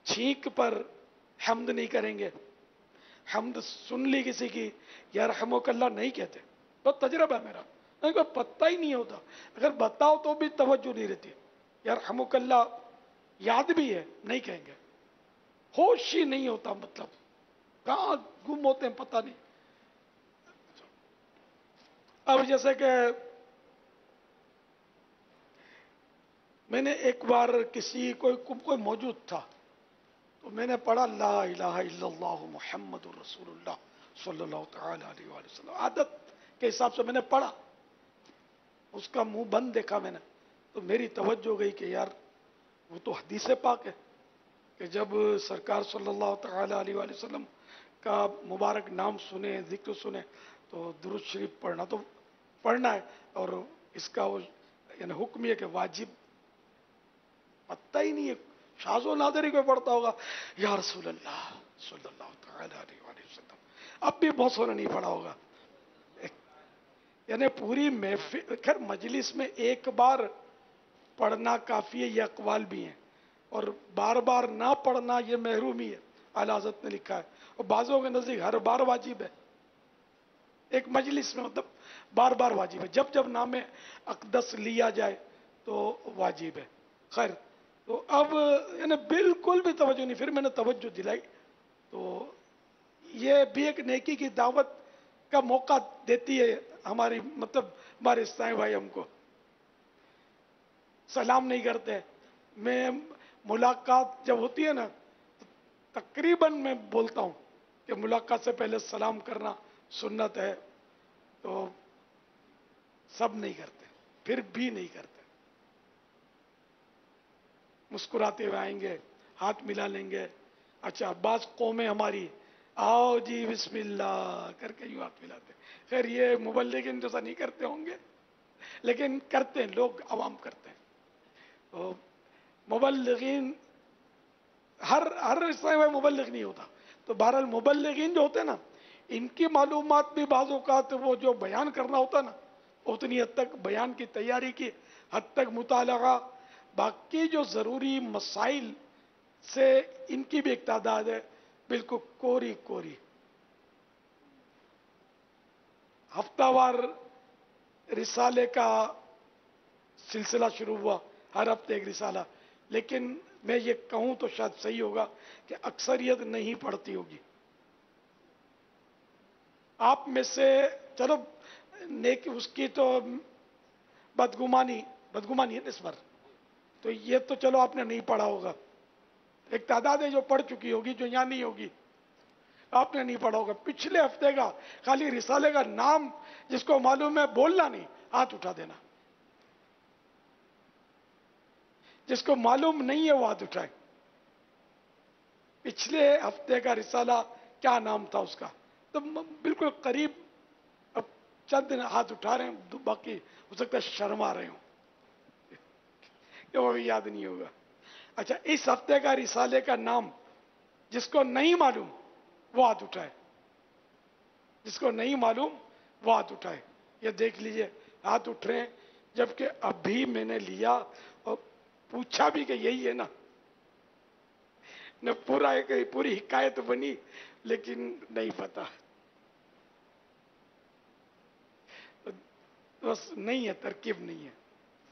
छींक पर हम्द नहीं करेंगे, हम्द सुन ली किसी की यरहमुकल्लाह नहीं कहते। तो तजरबा है मेरा, नहीं कोई पता ही नहीं होता, अगर बताओ तो भी तवज्जो नहीं रहती। यरहमुकल्लाह याद भी है, नहीं कहेंगे, होश ही नहीं होता, मतलब कहाँ गुम होते हैं पता नहीं। अब जैसे कि मैंने एक बार किसी कोई मौजूद था, तो मैंने पढ़ा ला इलाहा इल्लल्लाह मुहम्मदुर रसूलुल्लाह सल्लल्लाहु तआला अलैहि वसल्लम। आदत के हिसाब से मैंने पढ़ा, उसका मुंह बंद देखा मैंने, तो मेरी तवज्जो गई कि यार वो तो हदीस पाक है कि जब सरकार सल्लल्लाहु तआला अलैहि वसल्लम का मुबारक नाम सुने, जिक्र सुने, तो दुरूद शरीफ पढ़ना तो पढ़ना है, और इसका वो यानी हुक्म है कि वाजिब, पता ही नहीं है, शाज़ो नादरी को पढ़ता होगा या रसूल अल्लाह सल्लल्लाहु तआला अलैहि वसल्लम, अब भी बहुत सोने नहीं पड़ा होगा। यानी पूरी महफिल, खैर मजलिस में एक बार पढ़ना काफ़ी है, ये अकवाल भी हैं, और बार बार ना पढ़ना ये महरूमी है, आला हज़रत ने लिखा है। और बाज़ों के नज़दीक हर बार वाजिब है, एक मजलिस में मतलब बार बार वाजिब है, जब जब नाम अक़दस लिया जाए तो वाजिब है। खैर, तो अब यानी बिल्कुल भी तवज्जो नहीं, फिर मैंने तवज्जो दिलाई। तो ये भी एक नेकी की दावत का मौका देती है हमारी, मतलब हमारे इस्लामी भाई हमको सलाम नहीं करते। मैं मुलाकात जब होती है ना, तो तकरीबन मैं बोलता हूँ कि मुलाकात से पहले सलाम करना सुन्नत है, तो सब नहीं करते, फिर भी नहीं करते। मुस्कुराते हुए आएंगे, हाथ मिला लेंगे, अच्छा बाज कौमें हमारी आओ जी बिस्मिल्लाह करके यूं हाथ मिलाते। खैर ये मुबल्लिगीन जैसा नहीं करते होंगे, लेकिन करते हैं लोग, अवाम करते हैं। तो मुबल्लिगीन हर इस्लामी भाई मुबल्लिग नहीं होता, तो बहरहाल मुबल्लिगीन जो होते हैं ना, इनकी मालूमात भी बाज़ औक़ात वो जो बयान करना होता ना, उतनी हद तक बयान की तैयारी की हद तक मुतालगा, बाकी जो ज़रूरी मसाइल से इनकी भी एक तादाद है बिल्कुल कोरी कोरी। हफ्तावार रिसाले का सिलसिला शुरू हुआ, हर हफ्ते एक रिसाला, लेकिन मैं ये कहूं तो शायद सही होगा कि अक्सरियत नहीं पढ़ती होगी। आप में से चलो नेक उसकी तो बदगुमानी है इस बार, तो ये तो चलो आपने नहीं पढ़ा होगा, एक तादाद है जो पढ़ चुकी होगी, जो यहां नहीं होगी, आपने नहीं पढ़ा होगा। पिछले हफ्ते का खाली रिसाले का नाम जिसको मालूम है बोलना नहीं, हाथ उठा देना। जिसको मालूम नहीं है वो हाथ उठाए। पिछले हफ्ते का रिसाला क्या नाम था उसका, तो बिल्कुल करीब, अब चंद दिन हाथ उठा रहे हैं, बाकी हो सकता है शर्मा रहे हो, वो भी याद नहीं होगा। अच्छा, इस हफ्ते का रिसाले का नाम जिसको नहीं मालूम वो हाथ उठाए, जिसको नहीं मालूम वो हाथ उठाए। ये देख लीजिए हाथ उठ रहे हैं, जबकि अभी मैंने लिया और पूछा भी कि यही है ना, न पूरी हिकायत बनी, लेकिन नहीं पता, बस नहीं है, तरकीब नहीं है।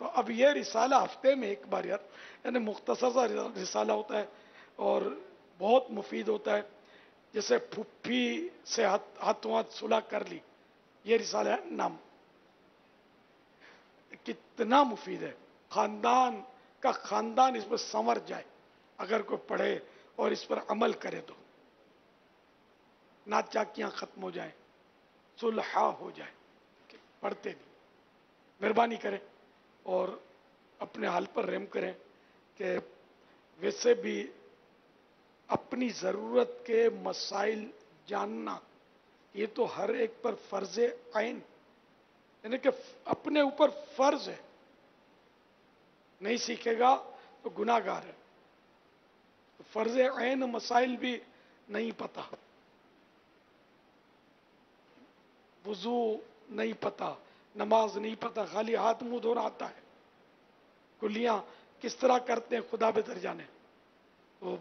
तो अब ये रिसाला हफ्ते में एक बार यार, यानी मुख्तसर सा रिसाला होता है और बहुत मुफीद होता है। जैसे फुफ्फी से हाथों हाथ सुलह कर ली, ये रिसाला है नाम, कितना मुफीद है। खानदान का खानदान इस पर संवर जाए अगर कोई पढ़े और इस पर अमल करे, तो नाचाकियां खत्म हो जाए, सुलह हो जाए। पढ़ते नहीं, मेहरबानी करें और अपने हाल पर रहम करें कि वैसे भी अपनी ज़रूरत के मसाइल जानना ये तो हर एक पर फर्ज आइन, यानी कि अपने ऊपर फर्ज है, नहीं सीखेगा तो गुनाहगार है। तो फर्ज आइन मसाइल भी नहीं पता, वुजू नहीं पता, नमाज नहीं पता, खाली हाथ मुंह धोना आता है, कुलियां किस तरह करते हैं खुदा बेहतर जाने। तो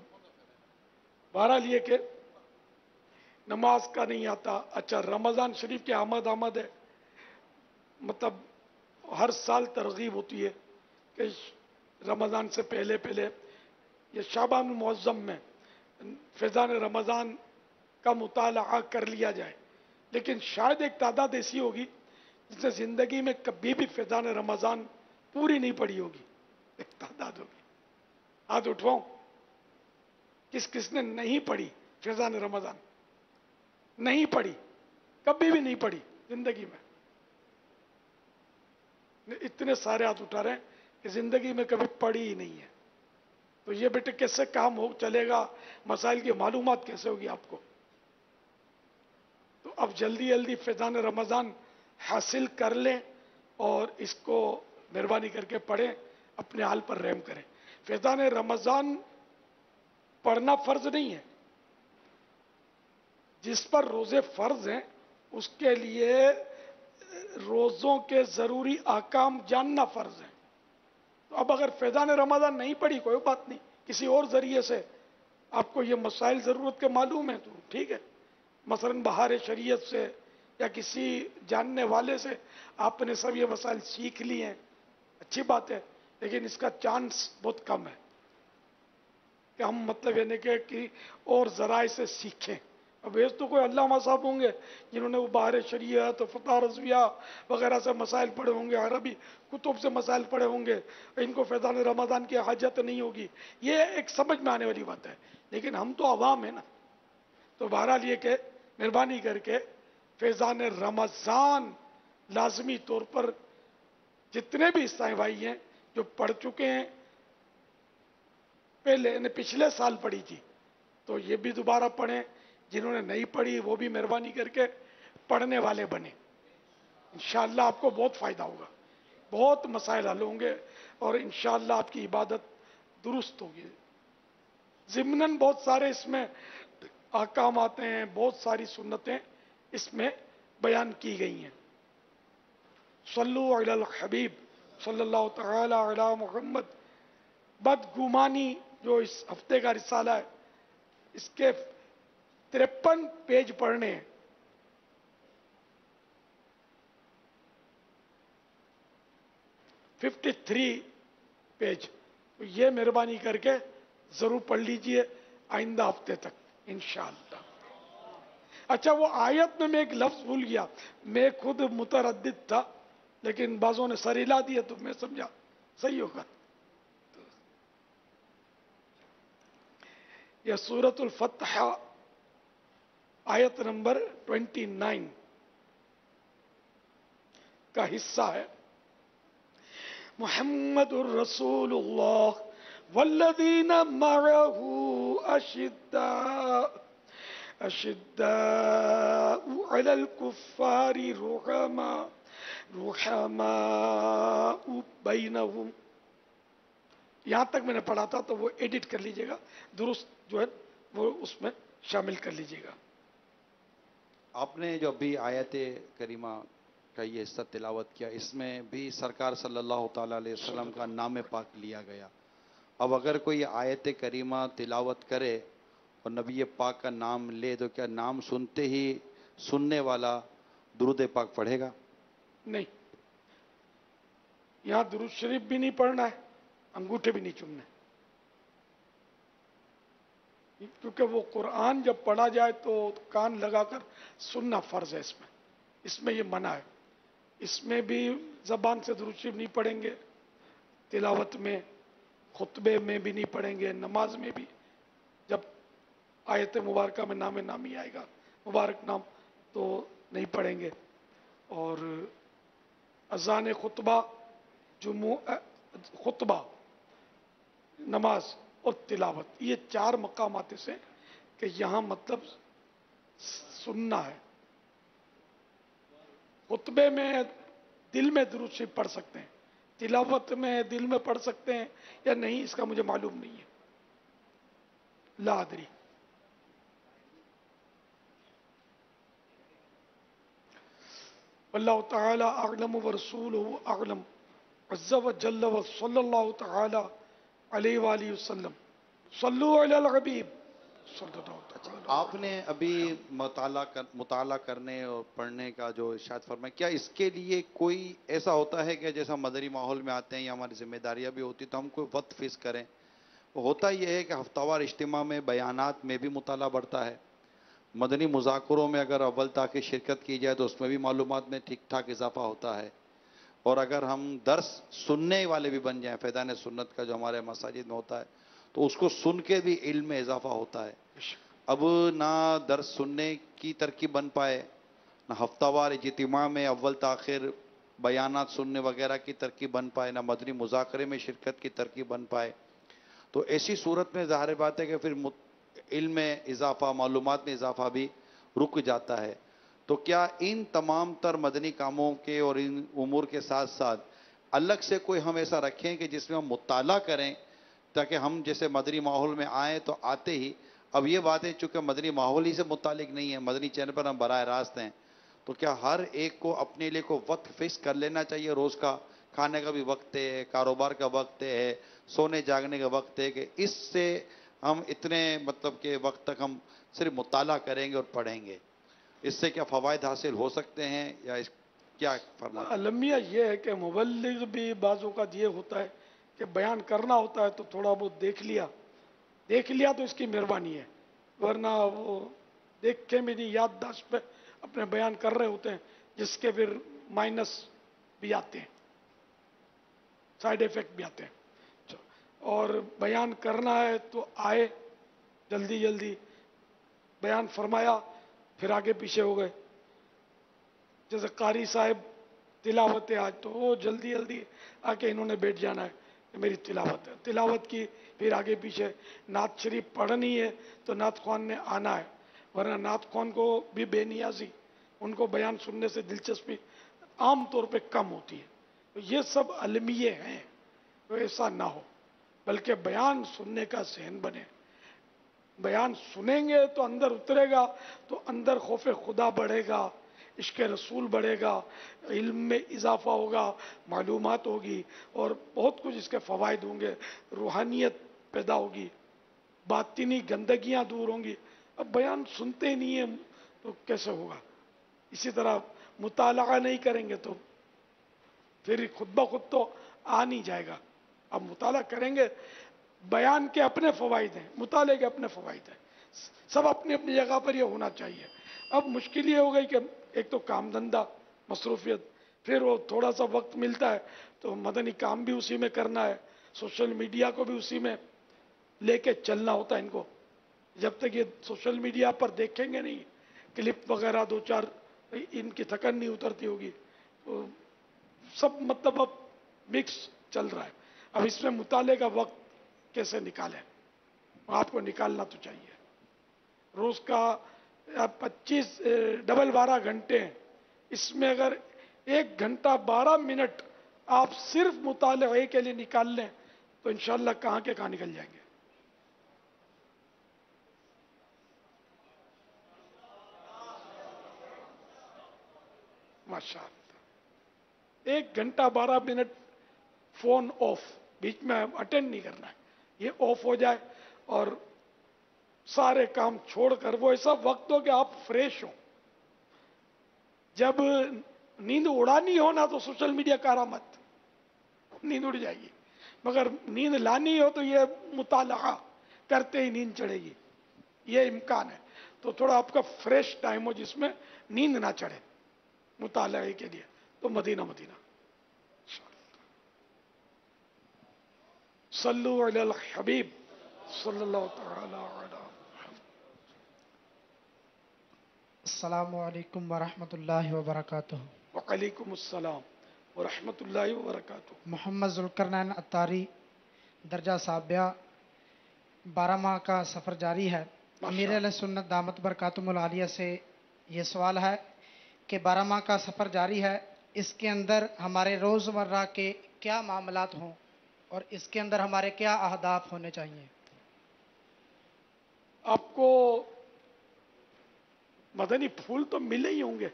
बहरहाल ये कि नमाज का नहीं आता। अच्छा, रमज़ान शरीफ की आमद है, मतलब हर साल तरगीब होती है कि रमज़ान से पहले पहले ये शाबान मुअज़्ज़म में फैज़ान रमज़ान का मुताला कर लिया जाए, लेकिन शायद एक तादाद ऐसी होगी जिसने ज़िंदगी में कभी भी फैज़ान रमज़ान पूरी नहीं पड़ी होगी, एक तादाद होगी। हाथ उठवाऊं, किसने नहीं पढ़ी फैज़ान रमज़ान, नहीं पढ़ी, कभी भी नहीं पढ़ी जिंदगी में? इतने सारे हाथ उठा रहे हैं कि जिंदगी में कभी पढ़ी ही नहीं है। तो ये बेटे कैसे काम हो चलेगा, मसाइल की मालूमात कैसे होगी आपको? तो अब जल्दी जल्दी फैज़ान रमज़ान हासिल कर लें और इसको मेहरबानी करके पढ़ें, अपने हाल पर रहम करें। फैज़ान रमज़ान पढ़ना फर्ज नहीं है। जिस पर रोजे फर्ज हैं उसके लिए रोजों के जरूरी अहकाम जानना फर्ज है। तो अब अगर फैजान रमजान नहीं पढ़ी कोई बात नहीं, किसी और जरिए से आपको ये मसाइल जरूरत के मालूम है तो ठीक है, मसलन बहार शरीयत से या किसी जानने वाले से आपने सब ये मसाइल सीख लिए हैं, अच्छी बात है, लेकिन इसका चांस बहुत कम है कि हम मतलब यानी कि और जराए से सीखें। अब वेज तो कोई अल्लामा साहब होंगे जिन्होंने वो बहार शरीयत फतह रज़विया वगैरह से मसाइल पढ़े होंगे, अरबी कुतुब से मसाइल पढ़े होंगे, इनको फैजान रमज़ान की हाजत नहीं होगी, ये एक समझ में आने वाली बात है। लेकिन हम तो अवाम है ना, तो बहरहाल ये के मेहरबानी करके फैजान रमज़ान लाजमी तौर पर जितने भी ईसाई भाई हैं जो पढ़ चुके हैं, पहले ने पिछले साल पढ़ी थी तो ये भी दोबारा पढ़ें, जिन्होंने नहीं पढ़ी वो भी मेहरबानी करके पढ़ने वाले बने। इंशाअल्लाह आपको बहुत फायदा होगा, बहुत मसाइल हल होंगे और इंशाअल्लाह आपकी इबादत दुरुस्त होगी। ज़िम्नन बहुत सारे इसमें अहकाम आते हैं, बहुत सारी सुन्नतें इसमें बयान की गई हैं। सल्लु अलल हबीब सल्लल्लाहु तआला अला मुहम्मद। बदगुमानी जो इस हफ्ते का रिसाला है, इसके 53 पेज पढ़ने हैं। पेज, तो ये मेहरबानी करके जरूर पढ़ लीजिए आइंदा हफ्ते तक इंशाअल्लाह। अच्छा, वो आयत में मैं एक लफ्ज भूल गया, मैं खुद मुतरद्दिद था लेकिन बाजों ने सर हिला दिया तो मैं समझा सही होगा। यह सूरतुल फतह आयत नंबर 29 का हिस्सा है। मुहम्मदुर रसूलुल्लाह वल्लज़ीना मअहू अशिद्दाउ अलल कुफ्फारी रुहमाउ बैनहुम। यहां तक मैंने पढ़ा था तो वो एडिट कर लीजिएगा, दुरुस्त जो है वो उसमें शामिल कर लीजिएगा। आपने जो अभी आयत करीमा का ये हिस्सा तिलावत किया, इसमें भी सरकार सल्लल्लाहु ताला अलैहि वसल्लम का नाम पाक लिया गया। अब अगर कोई आयत करीमा तिलावत करे और नबी पाक का नाम ले तो क्या नाम सुनते ही सुनने वाला दुरूद पाक पढ़ेगा? नहीं, यहां दुरूद शरीफ भी नहीं पढ़ना है, अंगूठे भी नहीं चूमने, क्योंकि वो कुरान जब पढ़ा जाए तो कान लगाकर सुनना फर्ज है। इसमें ये मना है। इसमें भी जबान से दुरूद शरीफ नहीं पढ़ेंगे, तिलावत में, खुतबे में भी नहीं पढ़ेंगे, नमाज में भी जब आयत मुबारका में नाम नामी आएगा, मुबारक नाम, तो नहीं पढ़ेंगे। और अजान खुतबा, खुतबा, नमाज और तिलावत, ये 4 मकामात से कि यहां मतलब सुनना है। खुतबे में दिल में दुरूद शरीफ पढ़ सकते हैं, तिलावत में दिल में पढ़ सकते हैं या नहीं इसका मुझे मालूम नहीं है, ला अदरी। अल्लाह ताला अअलम व रसूलुहु अअलम अज़्ज़ा व जल्ल व सल्लल्लाहु ताला अलैहि वसल्लम। सल्लु अलल हबीब सल्लल्लाहु ताला। आपने अभी मुताला करने और पढ़ने का जो इरशाद फरमाया, क्या इसके लिए कोई ऐसा होता है कि जैसा मदरी माहौल में आते हैं या हमारी जिम्मेदारियां भी होती तो हम कोई वक्त फिक्स करें? वो होता यह है कि हफ्तावार इज्तिमा में बयानात में भी मुताला बढ़ता है, मदनी मुज़ाकरों में अगर अव्वल ताकि शिरकत की जाए तो उसमें भी मालूमात में ठीक ठाक इजाफा होता है, और अगर हम दर्स सुनने वाले भी बन जाएं, फैज़ान सुन्नत का जो हमारे मसाजिद में होता है, तो उसको सुन के भी इल्म में इजाफा होता है। अब ना दर्स सुनने की तरकीब बन पाए, ना हफ्तावार इज्तिमा में अव्वल ताखिर बयानात सुनने वगैरह की तरकीब बन पाए, ना मदनी मुज़ाकरे में शिरकत की तरकीब बन पाए, तो ऐसी सूरत में ज़ाहिर बात है कि फिर इल्म में इजाफा, मालूमात में इजाफा भी रुक जाता है। तो क्या इन तमाम तर मदनी कामों के और इन उमूर के साथ साथ अलग से कोई हम ऐसा रखें कि जिसमें हम मुताला करें تاکہ ہم جیسے مدنی ماحول میں آئیں تو آتے ہی اب یہ باتیں چونکہ مدنی ماحول ہی سے متعلق نہیں ہے، مدنی چینل پر ہم براہ راست ہیں، تو کیا ہر ایک کو اپنے لیے کو وقت فکس کر لینا چاہیے روز کا؟ کھانے کا بھی وقت ہے، کاروبار کا وقت ہے، سونے جاگنے کا وقت ہے، کہ اس سے ہم اتنے مطلب کہ وقت تک ہم صرف مطالعہ کریں گے اور پڑھیں گے، اس سے کیا فوائد حاصل ہو سکتے ہیں یا کیا فرماتے ہیں؟ المیہ یہ ہے کہ مبلغ بھی بعض اوقات یہ ہوتا ہے کہ بیان کرنا ہوتا ہے تو تھوڑا بہت دیکھ لیا تو اس کی مہربانی ہے، ورنہ وہ دیکھ کے میری یادداشت پہ اپنے بیان کر رہے ہوتے ہیں، جس کے پھر مائنس بھی آتے ہیں، سائیڈ ایفیکٹ بھی آتے ہیں۔ اور بیان کرنا ہے تو آئے جلدی جلدی بیان فرمایا، پھر آگے پیچھے ہو گئے۔ جیسے قاری صاحب تلاوت ہے آج، تو وہ جلدی جلدی آ کے انہوں نے بیٹھ جانا ہے کہ میری تلاوت ہے، تلاوت کی، پھر آگے پیچھے نعت شریف پڑھنی ہے تو نعت خوان نے آنا ہے، ورنہ نعت خوان کو بھی بے نیازی، ان کو بیان سننے سے دلچسپی عام طور پہ کم ہوتی ہے۔ تو یہ سب المیے ہیں، تو ایسا نہ ہو، بلکہ بیان سننے کا ذہن بنے۔ بیان سنیں گے تو اندر اترے گا، تو اندر خوف خدا بڑھے گا، عشق رسول بڑھے گا، علم میں اضافہ ہوگا، معلومات ہوگی، اور بہت کچھ اس کے فوائد ہوں گے، روحانیت پیدا ہوگی، باطنی گندگیاں دور ہوں گی۔ اب بیان سنتے ہی نہیں ہیں تو کیسے ہوگا؟ اسی طرح مطالعہ نہیں کریں گے تو پھر خود بخود تو آ نہیں جائے گا۔ اب مطالعہ کریں گے، بیان کے اپنے فوائد ہیں، مطالعے کے اپنے فوائد ہیں، سب اپنی اپنی جگہ پر یہ ہونا چاہیے۔ اب مشکل یہ ہو گئی کہ ایک تو کام دھندا، مصروفیت، پھر وہ تھوڑا سا وقت ملتا ہے تو مدنی کام بھی اسی میں کرنا ہے، سوشل میڈیا کو بھی اسی میں لے کے چلنا ہوتا ہے ان کو۔ جب تک یہ سوشل میڈیا پر دیکھیں گے نہیں کلپ وغیرہ دو چار، ان کی تھکن نہیں اترتی ہوگی، تو سب مطلب اب مکس چل رہا ہے۔ اب اس میں مطالعے کا وقت کیسے نکالیں؟ آپ کو نکالنا تو چاہیے۔ روز کا 25 ڈبل 12 گھنٹے ہیں، اس میں اگر 1 گھنٹہ 12 منٹ آپ صرف مطالعے کے لیے نکال لیں تو انشاءاللہ کہاں کے کہاں نکل جائیں گے۔ ماشاء اللہ، 1 گھنٹہ 12 منٹ فون آف، بیچ میں اٹینڈ نہیں کرنا ہے، یہ آف ہو جائے اور سارے کام چھوڑ کر وہ ایسا وقت ہو کہ آپ فریش ہوں۔ جب نیند اڑانی ہو نا تو سوشل میڈیا کا مت، نیند اڑ جائے گی، مگر نیند لانی ہو تو یہ مطالعہ کرتے ہی نیند چڑھے گی، یہ امکان ہے۔ تو تھوڑا آپ کا فریش ٹائم ہو جس میں نیند نہ چڑھے مطالعے کے لیے، تو مدینہ صلو علی الحبیب صلی اللہ تعالی علی۔ السلام علیکم ورحمۃ اللہ وبرکاتہ۔ وعلیکم السلام ورحمۃ اللہ وبرکاتہ۔ محمد ذوالقرنین عطاری، درجہ سابعہ، 12 ماہ کا سفر جاری ہے۔ امیر علیہ سنت دامت برکاتہم العالیہ سے یہ سوال ہے کہ 12 ماہ کا سفر جاری ہے، اس کے اندر ہمارے روزمرہ کے کیا معاملات ہوں اور اس کے اندر ہمارے کیا اہداف ہونے چاہیے؟ آپ کو مدنی پھول تو ملے ہی ہوں گے،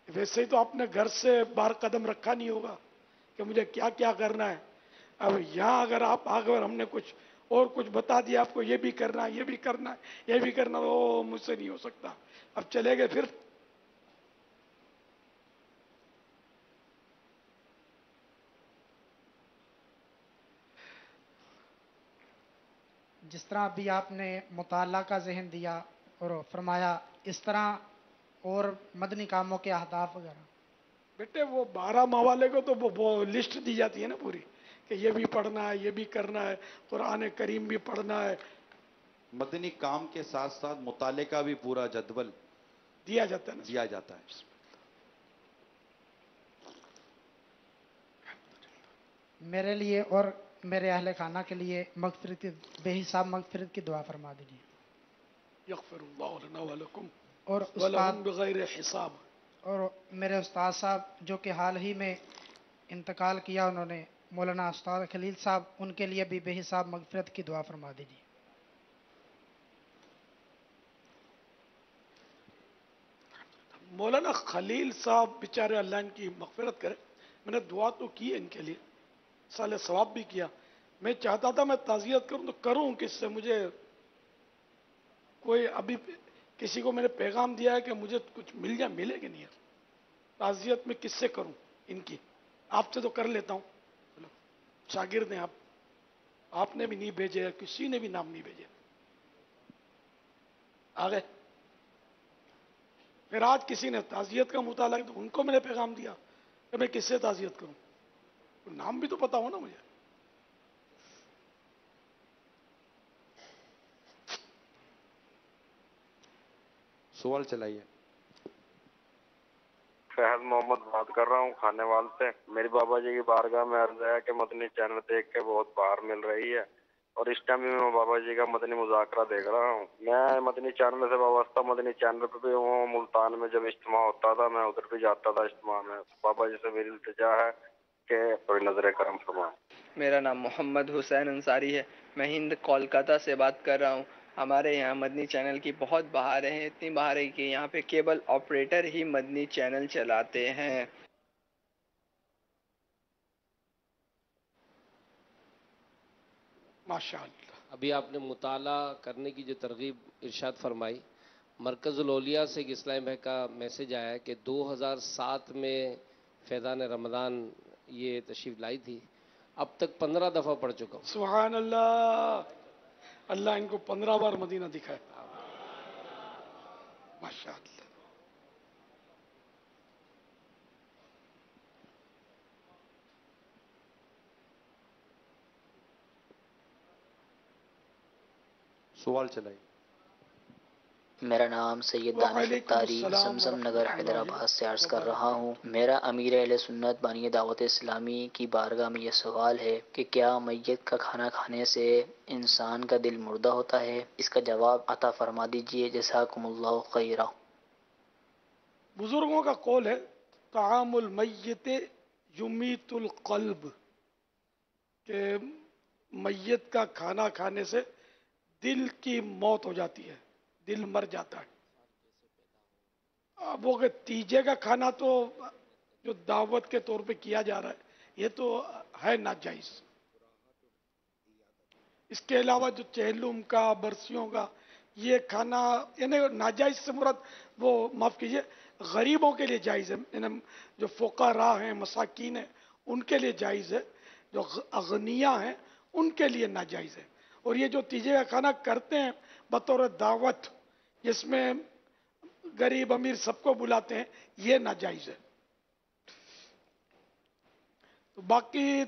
ویسے ہی تو آپ نے گھر سے باہر قدم رکھا نہیں ہوگا کہ مجھے کیا کیا کرنا ہے۔ اب یہاں اگر آپ آگے ہم نے کچھ بتا دیا آپ کو، یہ بھی کرنا ہے، یہ بھی کرنا ہے، یہ بھی کرنا ہے، وہ مجھ سے نہیں ہو سکتا، اب چلے گئے پھر۔ جس طرح ابھی آپ نے مطالعہ کا ذہن دیا اور فرمایا، اس طرح اور مدنی کاموں کے اہداف وغیرہ؟ بیٹے وہ 12 ماہ والے کو تو وہ لسٹ دی جاتی ہے نا پوری، کہ یہ بھی پڑھنا ہے، یہ بھی کرنا ہے، قرآن کریم بھی پڑھنا ہے، مدنی کام کے ساتھ ساتھ مطالعے کا بھی پورا جدول دیا جاتا ہے نا۔ دیا جاتا ہے۔ میرے لیے اور میرے اہل خانہ کے لیے مغفرت، بے حساب مغفرت کی دعا فرما دیجیے۔ یغفر اللہ لنا ولکم اور ولہم بغیر حساب۔ اور میرے استاد صاحب جو کہ حال ہی میں انتقال کیا، انہوں نے مولانا استاد خلیل صاحب، ان کے لیے بھی بے حساب مغفرت کی دعا فرما دیجیے۔ مولانا خلیل صاحب بیچارے اللہ ان کی مغفرت کرے، میں نے دعا تو کی ان کے لیے، سال ثواب بھی کیا، میں چاہتا تھا میں تعزیت کروں تو کروں کس سے؟ مجھے کوئی ابھی کسی کو میں نے پیغام دیا ہے کہ مجھے کچھ ملے کہ نہیں، تعزیت میں کس سے کروں ان کی؟ آپ سے تو کر لیتا ہوں، شاگرد ہیں آپ نے بھی نہیں بھیجے، کسی نے بھی نام نہیں بھیجے، آگے پھر آج کسی نے تعزیت کا مطالعہ تو ان کو میں نے پیغام دیا کہ میں کس سے تعزیت کروں، نام بھی تو پتا ہو نا مجھے۔ سوال چلائیے۔ فہد محمد بات کر رہا ہوں کھانے وال سے۔ میری بابا جی کی بارگاہ میں عرض ہے کہ مدنی چینل دیکھ کے بہت باہر مل رہی ہے، اور اس ٹائم بھی میں بابا جی کا مدنی مذاکرہ دیکھ رہا ہوں۔ میں مدنی چینل سے وابستہ مدنی چینل پہ بھی ہوں، ملتان میں جب اجتماع ہوتا تھا میں ادھر بھی جاتا تھا اجتماع میں۔ بابا جی سے میری التجا ہے کہ تھوڑی نظر کرم فرمائیں۔ میرا نام محمد حسین انصاری ہے، میں ہند کولکاتہ سے بات کر رہا ہوں۔ ہمارے یہاں مدنی چینل کی بہت بہاریں ہیں، اتنی بہاریں کہ یہاں پہ کیبل آپریٹر ہی مدنی چینل چلاتے ہیں۔ ماشاءاللہ۔ ابھی آپ نے مطالعہ کرنے کی جو ترغیب ارشاد فرمائی، مرکز الاولیاء سے ایک اسلامی بھائی کا میسج آیا ہے کہ 2007 میں فیضان رمضان یہ تشریف لائی تھی، اب تک 15 دفعہ پڑھ چکا ہوں۔ سبحان اللہ، اللہ ان کو 15 بار مدینہ دکھائے، ماشاءاللہ۔ سوال چلائیے۔ میرا نام سید دانش اتاری زمزم نگر حیدرآباد سے عرض کر رہا ہوں۔ میرا امیر اہل سنت بانی دعوت اسلامی کی بارگاہ میں یہ سوال ہے کہ کیا میت کا کھانا کھانے سے انسان کا دل مردہ ہوتا ہے؟ اس کا جواب عطا فرما دیجیے، جزاکم اللہ خیرہ۔ بزرگوں کا قول ہے طعام المیت یمیت القلب، کہ میت کا کھانا کھانے سے دل کی موت ہو جاتی ہے، دل مر جاتا ہے۔ اب وہ کہ تیجے کا کھانا تو جو دعوت کے طور پہ کیا جا رہا ہے یہ تو ہے ناجائز۔ اس کے علاوہ جو چہلم کا، برسیوں کا یہ کھانا، یعنی ناجائز سے مراد وہ معاف کیجئے غریبوں کے لیے جائز ہے، یعنی جو فقراء ہیں، مساکین ہیں، ان کے لیے جائز ہے، جو اغنیاء ہیں ان کے لیے ناجائز ہے۔ اور یہ جو تیجے کا کھانا کرتے ہیں بطور دعوت، جس میں غریب امیر سب کو بلاتے ہیں، یہ ناجائز ہے۔ تو باقی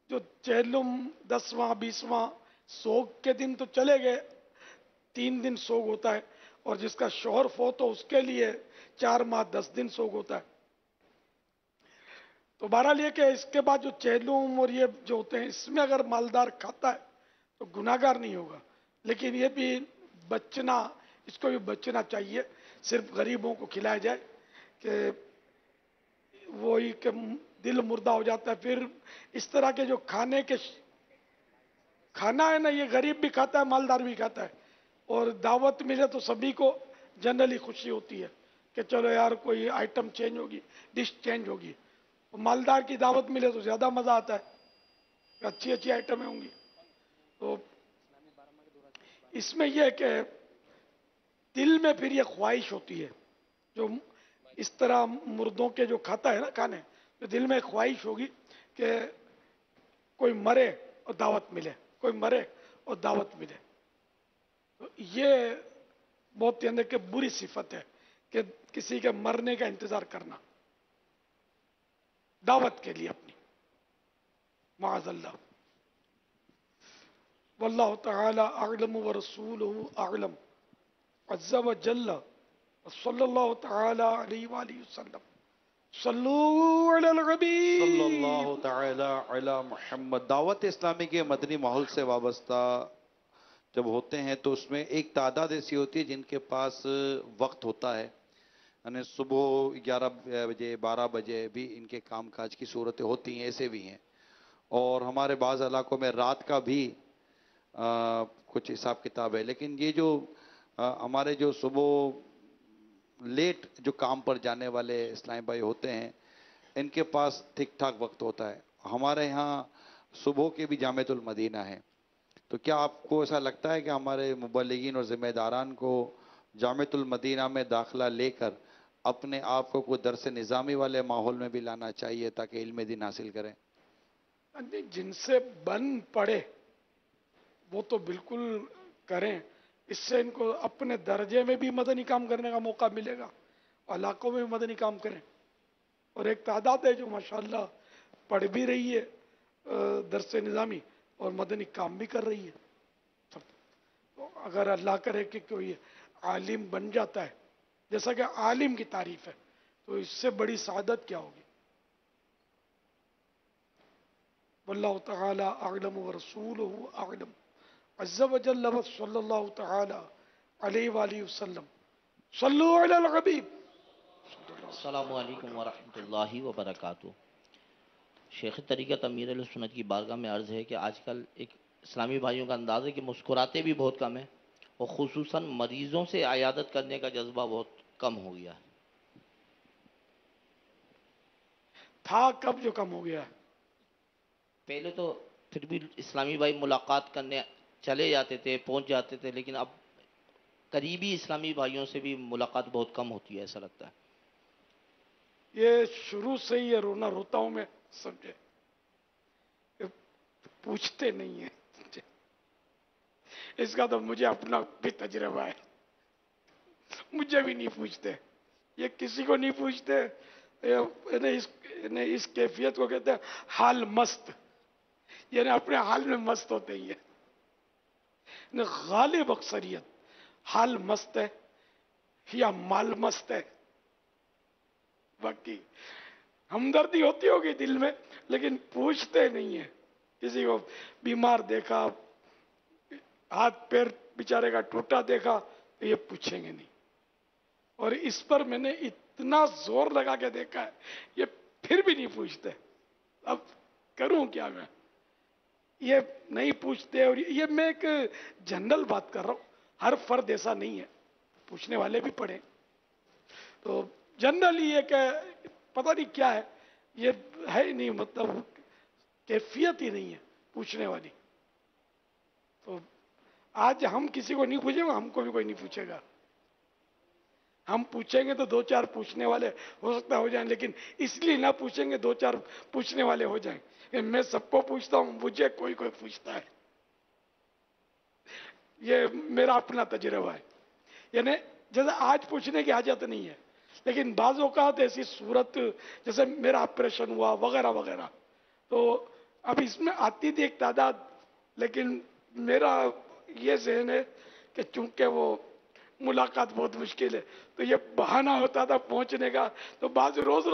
جو چہلم 10واں 20واں سوگ کے دن تو چلے گئے، 3 دن سوگ ہوتا ہے، اور جس کا شوہر فوت ہو اس کے لیے 4 ماہ 10 دن سوگ ہوتا ہے۔ تو بہرحال یہ کہ اس کے بعد جو چہلم اور یہ جو ہوتے ہیں اس میں اگر مالدار کھاتا ہے تو گناہگار نہیں ہوگا، لیکن یہ بھی بچنا، اس کو بھی بچنا چاہیے، صرف غریبوں کو کھلایا جائے کہ وہی کہ دل مردہ ہو جاتا ہے۔ پھر اس طرح کے جو کھانا ہے نا، یہ غریب بھی کھاتا ہے، مالدار بھی کھاتا ہے، اور دعوت ملے تو سبھی کو جنرلی خوشی ہوتی ہے کہ چلو یار کوئی آئٹم چینج ہوگی، ڈش چینج ہوگی۔ مالدار کی دعوت ملے تو زیادہ مزہ آتا ہے، اچھی اچھی آئٹمیں ہوں گی۔ تو اس میں یہ ہے کہ دل میں پھر یہ خواہش ہوتی ہے، جو اس طرح مردوں کے جو کھاتا ہے نا کھانے، تو دل میں خواہش ہوگی کہ کوئی مرے اور دعوت ملے، کوئی مرے اور دعوت ملے۔ تو یہ بہت یعنی کہ بری صفت ہے کہ کسی کے مرنے کا انتظار کرنا دعوت کے لیے اپنی، معاذ اللہ۔ واللہ تعالی اعلم ورسولہ اعلم عز وجل، صلی اللہ تعالی علیہ وآلہ وسلم۔ صلو علی الحبیب صلی اللہ تعالی علی محمد۔ دعوت اسلامی کے مدنی ماحول سے وابستہ جب ہوتے ہیں تو اس میں ایک تعداد ایسی ہوتی ہے جن کے پاس وقت ہوتا ہے، یعنی صبح 11 بجے 12 بجے بھی ان کے کام کاج کی صورتیں ہوتی ہیں، ایسے بھی ہیں، اور ہمارے بعض علاقوں میں رات کا بھی کچھ حساب کتاب ہے، لیکن یہ جو ہمارے جو صبح لیٹ جو کام پر جانے والے اسلامی بھائی ہوتے ہیں ان کے پاس ٹھیک ٹھاک وقت ہوتا ہے. ہمارے یہاں صبح کے بھی جامعۃ المدینہ ہے، تو کیا آپ کو ایسا لگتا ہے کہ ہمارے مبلغین اور ذمہ داران کو جامعۃ المدینہ میں داخلہ لے کر اپنے آپ کو کوئی درس نظامی والے ماحول میں بھی لانا چاہیے تاکہ علم دین حاصل کریں؟ جن سے بن پڑے وہ تو بالکل کریں، اس سے ان کو اپنے درجے میں بھی مدنی کام کرنے کا موقع ملے گا، علاقوں میں بھی مدنی کام کریں. اور ایک تعداد ہے جو ماشاءاللہ پڑھ بھی رہی ہے درس نظامی اور مدنی کام بھی کر رہی ہے. تو اگر اللہ کرے کہ کوئی عالم بن جاتا ہے، جیسا کہ عالم کی تعریف ہے، تو اس سے بڑی سعادت کیا ہوگی. واللہ تعالی اعلم ورسولہ اعلم عز وجل صلی اللہ تعالی علیہ وآلہ وسلم. صلو علی الحبیب. السلام علیکم ورحمۃ اللہ وبرکاتہ. شیخ طریقت امیر علیہ سنت کی بارگاہ میں عرض ہے کہ آج کل ایک اسلامی بھائیوں کا انداز ہے کہ مسکراتے بھی بہت کم ہیں اور خصوصاً مریضوں سے عیادت کرنے کا جذبہ بہت کم ہو گیا ہے. تھا کب جو کم ہو گیا ہے؟ پہلے تو پھر بھی اسلامی بھائی ملاقات کرنے چلے جاتے تھے، پہنچ جاتے تھے، لیکن اب قریبی اسلامی بھائیوں سے بھی ملاقات بہت کم ہوتی ہے ایسا لگتا ہے. یہ شروع سے ہی یہ رونا روتا ہوں میں، سمجھے، پوچھتے نہیں ہیں. اس کا تو مجھے اپنا بھی تجربہ ہے، مجھے بھی نہیں پوچھتے، یہ کسی کو نہیں پوچھتے. اس کیفیت کو کہتے ہیں حال مست، یعنی اپنے حال میں مست ہوتے ہی ہے. غالب اکثریت حال مست ہے یا مال مست ہے. باقی ہمدردی ہوتی ہوگی دل میں، لیکن پوچھتے نہیں ہیں. کسی کو بیمار دیکھا، ہاتھ پیر بیچارے کا ٹوٹا دیکھا تو یہ پوچھیں گے نہیں. اور اس پر میں نے اتنا زور لگا کے دیکھا ہے، یہ پھر بھی نہیں پوچھتے. اب کروں کیا میں؟ یہ نہیں پوچھتے. اور یہ میں ایک جنرل بات کر رہا ہوں، ہر فرد ایسا نہیں ہے، پوچھنے والے بھی پڑے. تو جنرل یہ کہ پتہ نہیں کیا ہے، یہ ہے ہی نہیں، مطلب کیفیت ہی نہیں ہے پوچھنے والی. تو آج ہم کسی کو نہیں پوچھیں گے، ہم کو بھی کوئی نہیں پوچھے گا. ہم پوچھیں گے تو دو چار پوچھنے والے ہو سکتا ہو جائیں، لیکن اس لیے نہ پوچھیں گے دو چار پوچھنے والے ہو جائیں کہ میں سب کو پوچھتا ہوں، مجھے کوئی پوچھتا ہے. یہ میرا اپنا تجربہ ہے. یعنی جیسے آج پوچھنے کی حاجت نہیں ہے، لیکن بعض اوقات ایسی صورت جیسے میرا آپریشن ہوا وغیرہ وغیرہ، تو اب اس میں آتی تھی ایک تعداد، لیکن میرا یہ ذہن ہے کہ چونکہ وہ ملاقات بہت مشکل ہے تو یہ بہانہ ہوتا تھا پہنچنے کا. تو بعض روز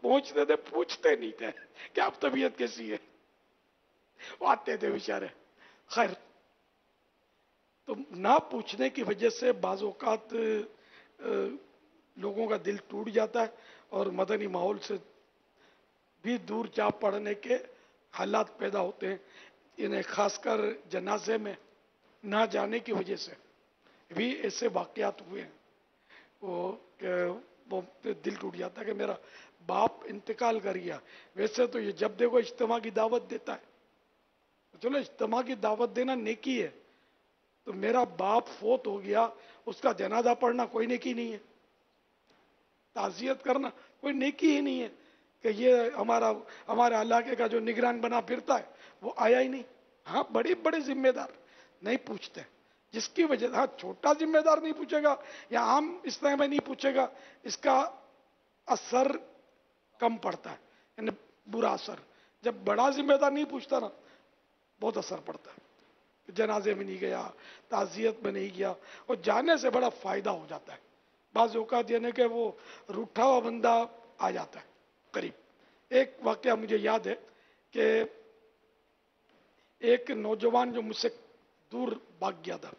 پہنچتے تھے، پوچھتے نہیں تھے کہ اب طبیعت کیسی ہے، وہ آتے تھے بیچارے. خیر، تو نہ پوچھنے کی وجہ سے بعض اوقات لوگوں کا دل ٹوٹ جاتا ہے اور مدنی ماحول سے بھی دور جا پڑنے کے حالات پیدا ہوتے ہیں. انہیں خاص کر جنازے میں نہ جانے کی وجہ سے بھی ایسے واقعات ہوئے ہیں وہ دل ٹوٹ جاتا ہے کہ میرا باپ انتقال کر گیا. ویسے تو یہ جب دیکھو اجتماع کی دعوت دیتا ہے، چلو اجتماع کی دعوت دینا نیکی ہے، تو میرا باپ فوت ہو گیا، اس کا جنازہ پڑھنا کوئی نیکی نہیں ہے، تعزیت کرنا کوئی نیکی ہی نہیں ہے. کہ یہ ہمارے علاقے کا جو نگران بنا پھرتا ہے وہ آیا ہی نہیں. ہاں بڑے بڑے ذمہ دار نہیں پوچھتے، جس کی وجہ سے، ہاں چھوٹا ذمہ دار نہیں پوچھے گا یا عام اسلام میں نہیں پوچھے گا، اس کا اثر کم پڑتا ہے، یعنی برا اثر. جب بڑا ذمہ دار نہیں پوچھتا نا، بہت اثر پڑتا ہے. جنازے میں نہیں گیا، تعزیت میں نہیں گیا، اور جانے سے بڑا فائدہ ہو جاتا ہے. بعض اوقات یعنی کہ وہ روٹھا ہوا بندہ آ جاتا ہے قریب. ایک واقعہ مجھے یاد ہے کہ ایک نوجوان جو مجھ سے دور بھاگ گیا تھا،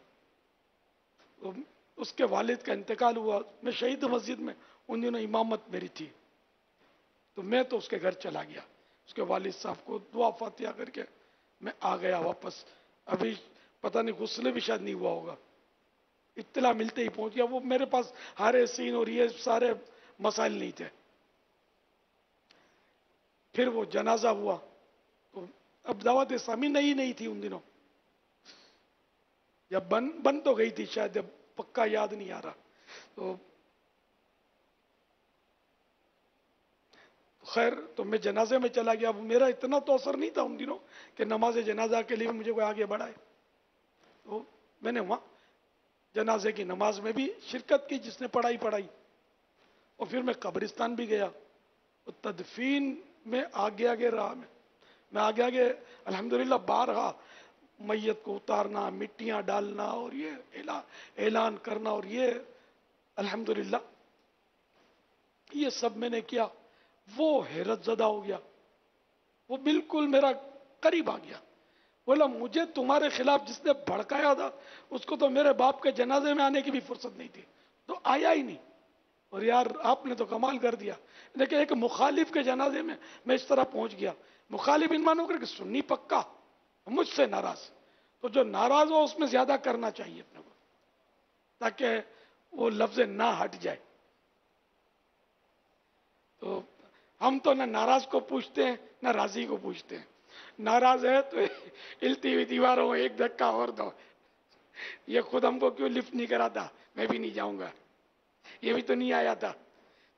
اس کے والد کا انتقال ہوا. میں شہید مسجد میں ان دنوں امامت میری تھی، تو میں تو اس کے گھر چلا گیا. उसके वालिद साहब को दुआ फातिहा करके मैं आ गया वापस। अभी पता नहीं गुस्ले भी शायद नहीं हुआ होगा, इत्तला मिलते ही पहुंच गया। वो मेरे पास हारे सीन और ये सारे मसाइल नहीं थे। फिर वो जनाजा हुआ, तो अब दावत इस्लामी नहीं थी उन दिनों, या बन तो गई थी शायद, अब पक्का याद नहीं आ रहा। तो खैर, तो मैं जनाजे में चला गया। मेरा इतना तो असर नहीं था उन दिनों कि नमाज जनाजा के लिए मुझे कोई आगे बढ़ाए। तो मैंने वहां जनाजे की नमाज में भी शिरकत की, जिसने पढ़ाई। और फिर मैं कब्रिस्तान भी गया, और तदफीन में आगे रहा। मैं आगे अल्हम्दुलिल्लाह बारहा मैयत को उतारना, मिट्टियां डालना और ये ऐलान करना, और ये अल्हम्दुलिल्लाह ये सब मैंने किया। वो हैरत ज़दा हो गया, वो बिल्कुल मेरा करीब आ गया। बोला मुझे तुम्हारे खिलाफ जिसने भड़काया था उसको तो मेरे बाप के जनाजे में आने की भी फुर्सत नहीं थी, तो आया ही नहीं। और यार आपने तो कमाल कर दिया, लेकिन एक मुखालिफ के जनाजे में मैं इस तरह पहुंच गया। मुखालिफ इन मानो कर सुन्नी पक्का, मुझसे नाराज। तो जो नाराज हो उसमें ज्यादा करना चाहिए अपने को, ताकि वो लफ्ज ना हट जाए। तो हम तो ना नाराज को पूछते हैं ना राजी को पूछते हैं। नाराज है तो हिलती हुई दीवारों में एक धक्का और दो, ये खुद हमको क्यों लिफ्ट नहीं कराता, मैं भी नहीं जाऊंगा, ये भी तो नहीं आया था।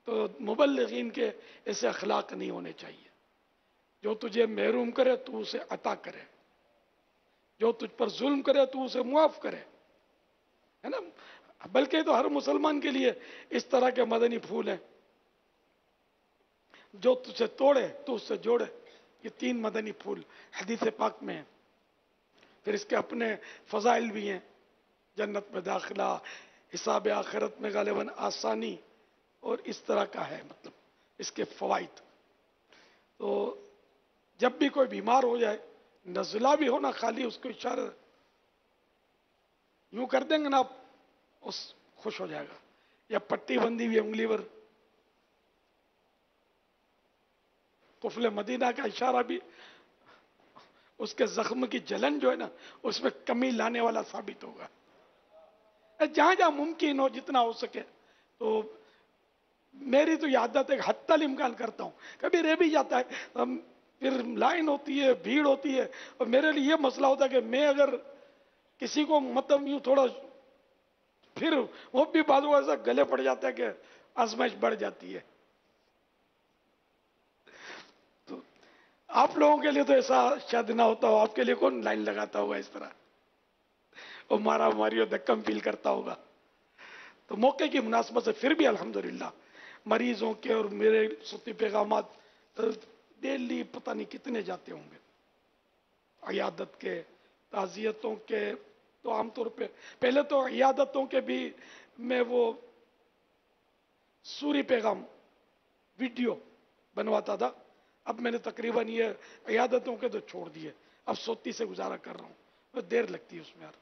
तो मुबल्लिगीन के ऐसे अखलाक नहीं होने चाहिए। जो तुझे महरूम करे तू उसे अता करे, जो तुझ पर जुल्म करे तू उसे मुआफ करे, है ना। बल्कि तो हर मुसलमान के लिए इस तरह के मदनी फूल हैं, जो तुझे तोड़े तो उससे जोड़े। ये 3 मदनी फूल हदीस पाक में हैं। फिर इसके अपने फजाइल भी हैं, जन्नत में दाखिला, हिसाब आखिरत में गालिबन आसानी, और इस तरह का है मतलब इसके फवाइद। तो जब भी कोई बीमार हो जाए, नज़ला भी हो ना, खाली उसको इशारा यूं कर देंगे ना, उस खुश हो जाएगा। या पट्टी बंदी हुई उंगली पर, कुफले मदीना का इशारा भी उसके जख्म की जलन जो है ना उसमें कमी लाने वाला साबित होगा। जहां जहां मुमकिन हो, जितना हो सके। तो मेरी तो ये आदत है, हद तक इम्कान करता हूं, कभी रह भी जाता है, फिर लाइन होती है, भीड़ होती है, और मेरे लिए ये मसला होता है कि मैं अगर किसी को मतलब यूं थोड़ा, फिर वो भी बाजू ऐसा गले पड़ जाता है कि आजमाइश बढ़ जाती है। तो आप लोगों के लिए तो ऐसा शायद ना होता हो, आपके लिए कौन लाइन लगाता होगा इस तरह, और मारा मारी और धक्कम फील करता होगा। तो मौके की मुनासबत से फिर भी अल्हम्दुलिल्लाह मरीजों के और मेरे सुत्ती पैगामात डेली पता नहीं कितने जाते होंगे। अयादत के, ताज़ियतों के, तो आमतौर पे पहले तो अयादतों के भी मैं वो सूरी पैगाम वीडियो बनवाता था। अब मैंने तकरीबन ये अयादतों के तो छोड़ दिए, अब सोती से गुजारा कर रहा हूँ। तो देर लगती है उसमें यार,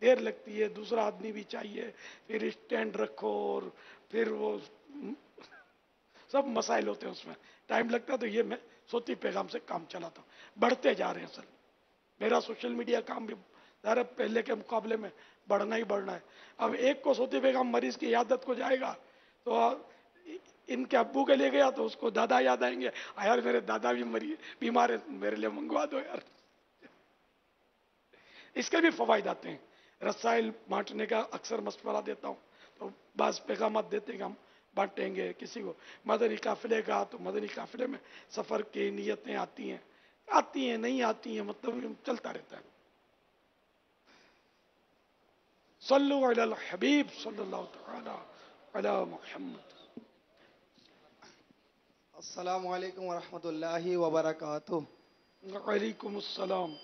देर लगती है, दूसरा आदमी भी चाहिए, फिर स्टैंड रखो, और फिर वो सब मसाइल होते हैं, उसमें टाइम लगता है। तो ये मैं सोती पैगाम से काम चलाता हूँ। बढ़ते जा रहे हैं असल मेरा सोशल मीडिया काम भी ज़रा पहले के मुकाबले में बढ़ना ही बढ़ना है। अब एक को सोती पैगाम मरीज की आदत को जाएगा, तो इनके अब्बू के लिए गया तो उसको दादा याद आएंगे, यार मेरे दादा भी बीमार है, मेरे लिए मंगवा दो यार। इसके भी फवायद आते हैं। रसाइल बांटने का अक्सर मशवरा देता हूँ, तो बाज़ पैगाम देते हैं हम बांटेंगे किसी को। मदनी काफिले का, तो मदनी काफिले में सफ़र की नीयतें आती हैं नहीं आती हैं, मतलब चलता रहता है। सल्लु अलल हबीब सल्लल्लाहु तआला अला मुहम्मद। अस्सलामु अलैकुम वरहमतुल्लाहि वबरकातुहू। वालेकुम अस्सलाम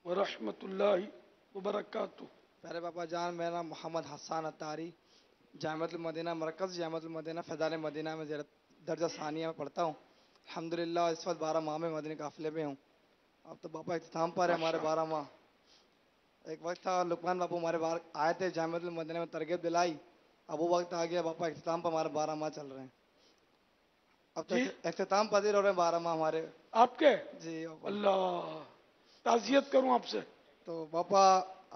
वरहमतुल्लाहि वबरकातुहू। प्यारे बाबा जान, मेरा नाम मोहम्मद हसन अत्तारी, जामिअतुल मदीना मरकज़ जामिअतुल मदीना फैज़ान मदीना में दर्जा सानिया में पढ़ता हूँ। अल्हम्दुलिल्लाह इस वक्त 12 माह में मदनी काफ़िले में हूँ। अब तो बाबा इख्तिताम पर है हमारे 12 माह। एक वक्त था लुकमान बापू हमारे बाहर आए थे, जामिअतुल मदीना में तरगीब दिलाई। अब वो वक्त आ गया, बाबा इख्तिताम पर हमारे 12 माह चल रहे हैं। اب تو اختتام پذیر ہو رہے ہیں 12 ماہ ہمارے آپ کے جی اللہ تعزیت کروں آپ سے. تو باپا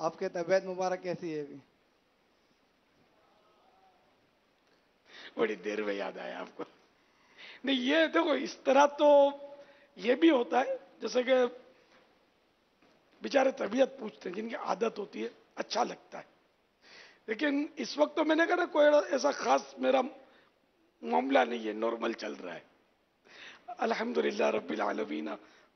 آپ کے طبیعت مبارک کیسی ہے ابھی؟ بڑی دیر میں یاد آیا آپ کو. نہیں یہ دیکھو اس طرح تو یہ بھی ہوتا ہے جیسے کہ بیچارے طبیعت پوچھتے ہیں جن کی عادت ہوتی ہے اچھا لگتا ہے. لیکن اس وقت تو میں نے کہا کوئی ایسا خاص میرا معاملہ نہیں ہے, نارمل چل رہا ہے الحمدللہ رب العالمین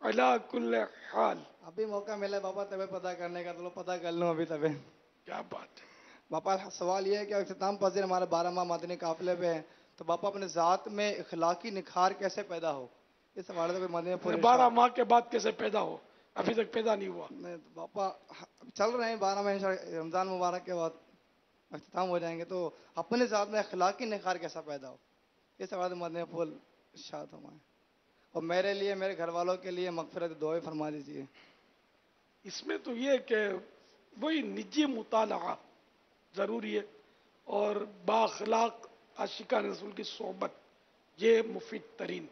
علی کل حال. ابھی موقع ملا ہے باپا طبیعت پتہ کرنے کا, تو پتہ کر لوں ابھی طبیعت. کیا بات ہے باپا. سوال یہ ہے کہ اختتام پذیر ہمارے 12 ماہ مدنی قافلے پہ ہیں, تو باپا اپنے ذات میں اخلاقی نکھار کیسے پیدا ہو؟ اس حوالے سے کوئی مدنی پھول 12 ماہ کے بعد کیسے پیدا ہو؟ ابھی تک پیدا نہیں ہوا. باپا چل رہے ہیں 12 ماہ رمضان مبارک کے بعد اختتام ہو جائیں گے, تو اپنے ذات میں اخلاقی نکھار کیسا پیدا ہو؟ اس حوالے سے مدنی پھول ارشاد فرمائیں. اور میرے لیے میرے گھر والوں کے لیے مغفرت دعائیں فرما دیجیے. اس میں تو یہ کہ وہی نجی مطالعہ ضروری ہے اور بااخلاق عاشقان رسول کی صحبت یہ مفید ترین.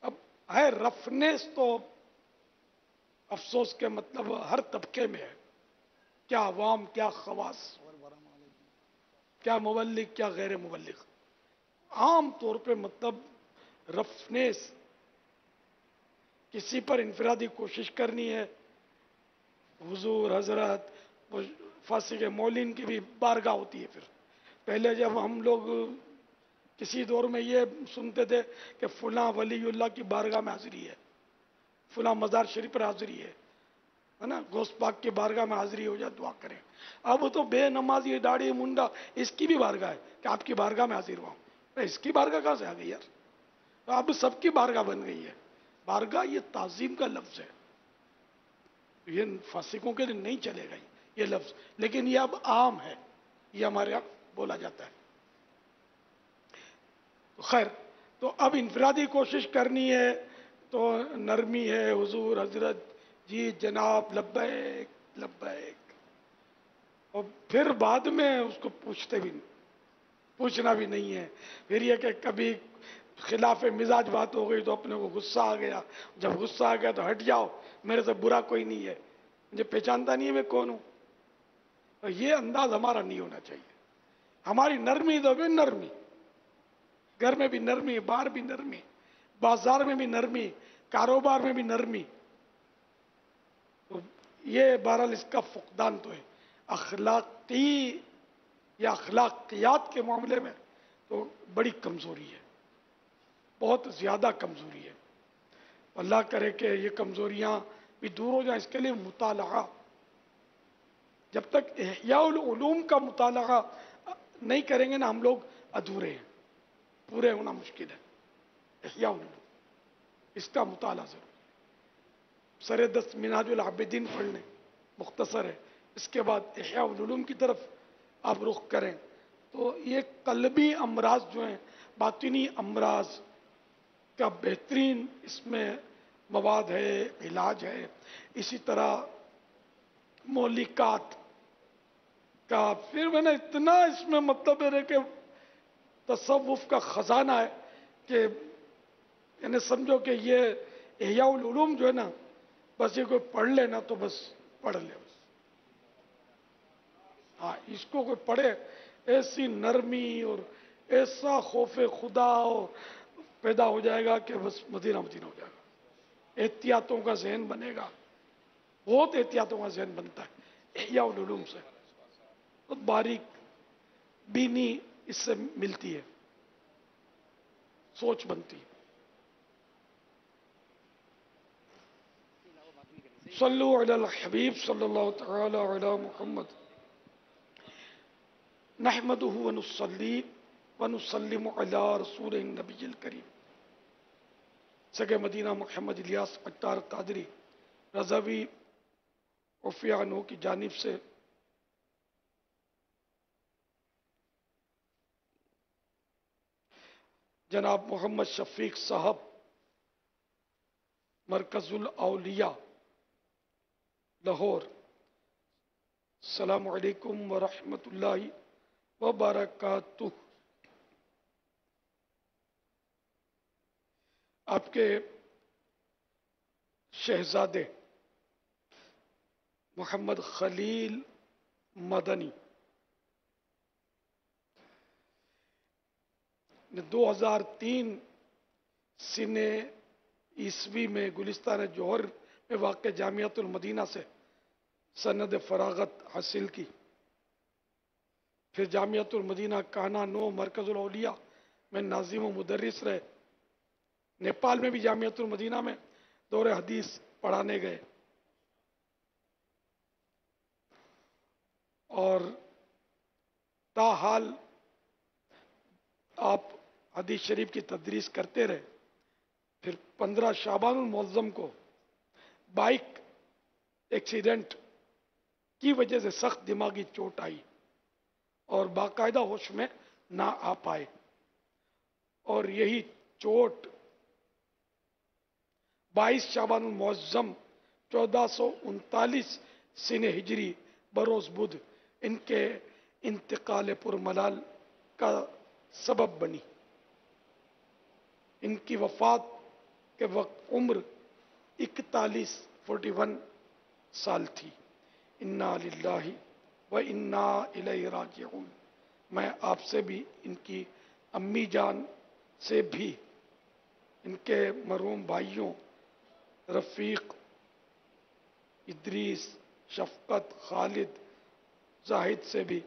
اب ہے رفنیس تو افسوس کے مطلب ہر طبقے میں ہے, کیا عوام کیا خواص, کیا مبلغ کیا غیر مبلغ. عام طور پہ مطلب رفنیس کسی پر انفرادی کوشش کرنی ہے. حضور حضرت فاسق مولین کی بھی بارگاہ ہوتی ہے. پھر پہلے جب ہم لوگ کسی دور میں یہ سنتے تھے کہ فلاں ولی اللہ کی بارگاہ میں حاضری ہے, فلاں مزار شریف پر حاضری ہے نا, غوث پاک کی بارگاہ میں حاضری ہو جائے دعا کریں. اب تو بے نمازی داڑھی منڈا اس کی بھی بارگاہ ہے کہ آپ کی بارگاہ میں حاضر ہوا ہوں. اس کی بارگاہ کہاں سے آ گئی یار؟ اب سب کی بارگاہ بن گئی ہے. بارگاہ یہ تعظیم کا لفظ ہے, یہ فاسقوں کے لیے نہیں چلے گا یہ لفظ, لیکن یہ اب عام ہے, یہ ہمارے یہاں بولا جاتا ہے. خیر, تو اب انفرادی کوشش کرنی ہے تو نرمی ہے, حضور حضرت جی جناب لبیک لبیک, اور پھر بعد میں اس کو پوچھتے بھی نہیں, پوچھنا بھی نہیں ہے. پھر یہ کہ کبھی خلاف مزاج بات ہو گئی تو اپنے کو غصہ آ گیا, جب غصہ آ گیا تو ہٹ جاؤ, میرے سے برا کوئی نہیں ہے, مجھے پہچانتا نہیں ہے میں کون ہوں. یہ انداز ہمارا نہیں ہونا چاہیے. ہماری نرمی تو بھی نرمی, گھر میں بھی نرمی, باہر بھی نرمی, بازار میں بھی نرمی, کاروبار میں بھی نرمی. تو یہ بہرحال اس کا فقدان تو ہے. اخلاقی یا اخلاقیات کے معاملے میں تو بڑی کمزوری ہے, بہت زیادہ کمزوری ہے. اللہ کرے کہ یہ کمزوریاں بھی دور ہو جائیں. اس کے لیے مطالعہ, جب تک احیاء العلوم کا مطالعہ نہیں کریں گے نا ہم لوگ ادھورے ہیں, پورے ہونا مشکل ہے. احیاء العلوم اس کا مطالعہ ضرور. سر دست منہاج العابدین پڑھ لیں, مختصر ہے. اس کے بعد احیاء العلوم کی طرف آپ رخ کریں تو یہ قلبی امراض جو ہیں, باطنی امراض کا بہترین اس میں مواد ہے, علاج ہے. اسی طرح مولکات کا پھر میں نے اتنا اس میں مطلب ہے کہ تصوف کا خزانہ ہے کہ یعنی سمجھو کہ یہ احیاء العلوم جو ہے نا, بس یہ کوئی پڑھ لے نا تو بس پڑھ لے بس. ہاں, اس کو کوئی پڑھے ایسی نرمی اور ایسا خوف خدا پیدا ہو جائے گا کہ بس مدینہ مدینہ ہو جائے گا. احتیاطوں کا ذہن بنے گا, بہت احتیاطوں کا ذہن بنتا ہے احیاء العلوم سے. بہت باریک بینی اس سے ملتی ہے, سوچ بنتی ہے. صلو علی الحبیب صلی اللہ تعالی علی محمد. نحمدہ ونصلی ونسلم علی رسول النبی الکریم. سگے مدینہ محمد الیاس اختار قادری رضوی عفیہ عنہ کی جانب سے جناب محمد شفیق صاحب مرکز الاولیاء لاہور, السلام علیکم ورحمۃ اللہ وبرکاتہ. آپ کے شہزادے محمد خلیل مدنی نے 2003 سنہ عیسوی میں گلستان جوہر میں واقع جامعۃ المدینہ سے سند فراغت حاصل کی. پھر جامعۃ المدینہ کانا نو مرکز الاولیاء میں ناظم و مدرس رہے. نیپال میں بھی جامعۃ المدینہ میں دور حدیث پڑھانے گئے اور تاحال آپ حدیث شریف کی تدریس کرتے رہے. پھر 15 شعبان المعظم کو بائک ایکسیڈنٹ کی وجہ سے سخت دماغی چوٹ آئی اور باقاعدہ ہوش میں نہ آ پائے، اور یہی چوٹ 22 شعبان المعظم 1439 سنہ ہجری بروز بدھ ان کے انتقال پرملال کا سبب بنی. ان کی وفات کے وقت عمر 41 سال تھی. انا للہ و انا الیہ راجعون. میں آپ سے بھی، ان کی امی جان سے بھی، ان کے مرحوم بھائیوں رفیق، ادریس، شفقت، خالد، زاہد سے بھی،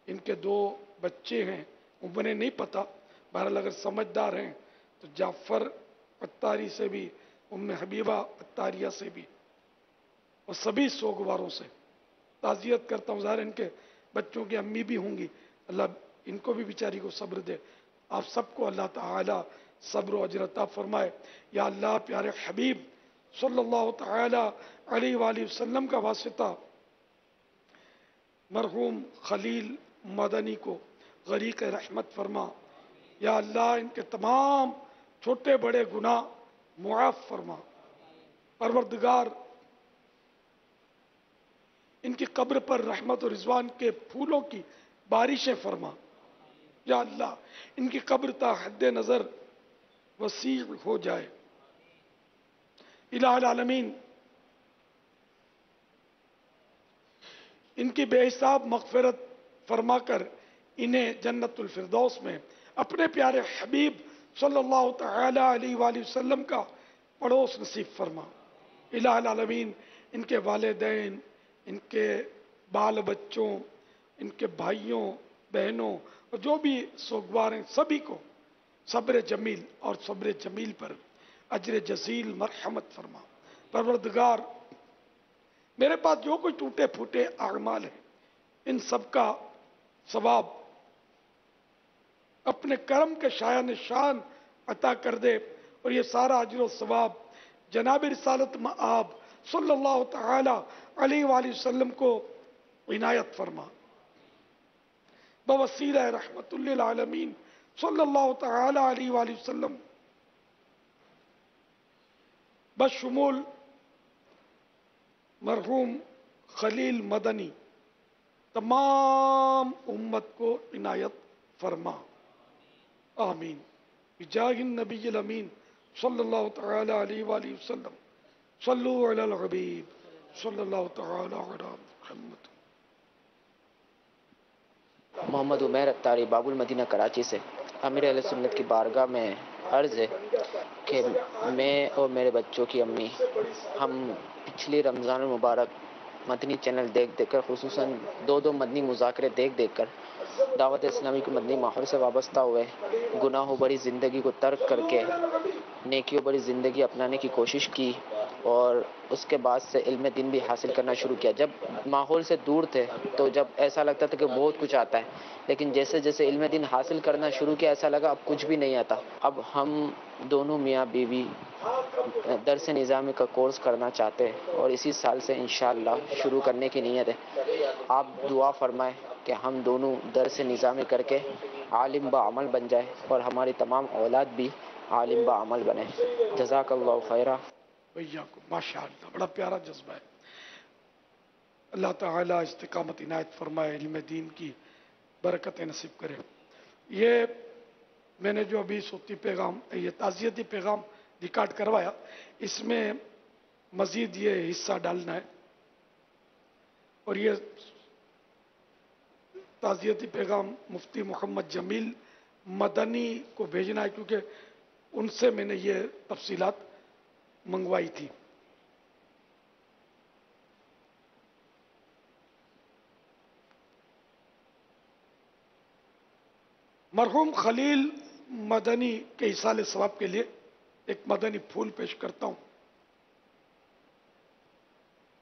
ان کے 2 بچے ہیں انہیں نہیں پتا، بہرحال اگر سمجھدار ہیں تو جعفر عطاری سے بھی، ام حبیبہ عطاریہ سے بھی، اور سبھی سوگواروں سے تعزیت کرتا ہوں. ظاہر ان کے بچوں کی امی بھی ہوں گی، اللہ ان کو بھی بیچاری کو صبر دے. آپ سب کو اللہ تعالی صبر و اجر عطا فرمائے. یا اللہ پیارے حبیب صلی اللہ تعالی علیہ وآلہ وسلم کا واسطہ مرحوم خلیل مدنی کو غریق رحمت فرما. یا اللہ ان کے تمام چھوٹے بڑے گناہ معاف فرما. پروردگار ان کی قبر پر رحمت و رضوان کے پھولوں کی بارشیں فرما. یا اللہ ان کی قبر تا حد نظر وسیع ہو جائے. الہ العالمین ان کی بے حساب مغفرت فرما کر انہیں جنت الفردوس میں اپنے پیارے حبیب صلی اللہ تعالی علیہ وآلہ وسلم کا پڑوس نصیب فرما. الہ العالمین ان کے والدین، ان کے بال بچوں، ان کے بھائیوں بہنوں اور جو بھی سوگوار ہیں سبھی کو صبر جمیل اور صبر جمیل پر اجر جزیل مرحمت فرما. پروردگار میرے پاس جو کوئی ٹوٹے پھوٹے اعمال ہیں ان سب کا ثواب اپنے کرم کے شایہ نشان عطا کر دے، اور یہ سارا اجر و ثواب جناب رسالت مآب صلی اللہ تعالی علیہ وآلہ وسلم کو عنایت فرما. بوسیلہ رحمت للعالمین صلی اللہ تعالی علیہ وآلہ وسلم، بشمول مرحوم خلیل مدنی تمام امت کو عنایت فرما. آمین. بجاہ النبی الامین صلی اللہ تعالی علیہ وآلہ وسلم. صلو علی الحبیب صلی اللہ تعالی علی محمد. محمد عمیر عطاری باب المدینہ کراچی سے. امیر اہل سنت کی بارگاہ میں عرض ہے کہ میں اور میرے بچوں کی امی ہم پچھلی رمضان المبارک مدنی چینل دیکھ کر، خصوصاً 2 مدنی مذاکرے دیکھ کر دعوت اسلامی کے مدنی ماحول سے وابستہ ہوئے، گناہوں بڑی زندگی کو ترک کر کے نیکیوں بڑی زندگی اپنانے کی کوشش کی، اور اس کے بعد سے علم دین بھی حاصل کرنا شروع کیا. جب ماحول سے دور تھے تو جب ایسا لگتا تھا کہ بہت کچھ آتا ہے، لیکن جیسے جیسے علم دین حاصل کرنا شروع کیا ایسا لگا اب کچھ بھی نہیں آتا. اب ہم دونوں میاں بیوی درس نظامی کا کورس کرنا چاہتے ہیں اور اسی سال سے انشاءاللہ شروع کرنے کی نیت ہے. آپ دعا فرمائیں کہ ہم دونوں درس نظامی کر کے عالم با عمل بن جائے اور ہماری تمام اولاد بھی عالم با عمل بنے. جزاک اللہ خیرہ. ماشاءاللہ بڑا پیارا جذبہ ہے. اللہ تعالیٰ استقامت عنایت فرمائے، علم دین کی برکت نصیب کرے. یہ मैंने जो अभी सूती पैगाम ये ताज़ियती पैगाम रिकॉर्ड करवाया, इसमें मजीद ये हिस्सा डालना है और ये ताज़ियती पैगाम मुफ्ती मोहम्मद जमील मदनी को भेजना है, क्योंकि उनसे मैंने ये तफसीलात मंगवाई थी। मरहूम खलील मदनी के इसाले सवाब के लिए एक मदनी फूल पेश करता हूं।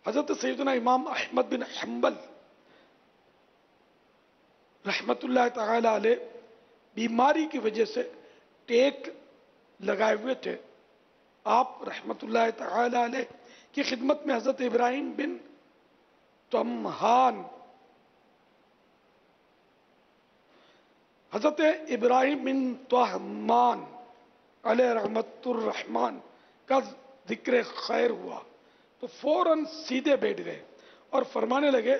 हजरत सैयदना इमाम अहमद बिन हम्बल रहमतुल्लाह तआला अलैह बीमारी की वजह से टेक लगाए हुए थे। आप रहमतुल्लाह तआला अलैह की खिदमत में हजरत इब्राहिम बिन तमहान हजरत इब्राहिम बिन तहमान अलैह रहमतुर रहमान का जिक्र खैर हुआ तो फौरन सीधे बैठ गए और फरमाने लगे,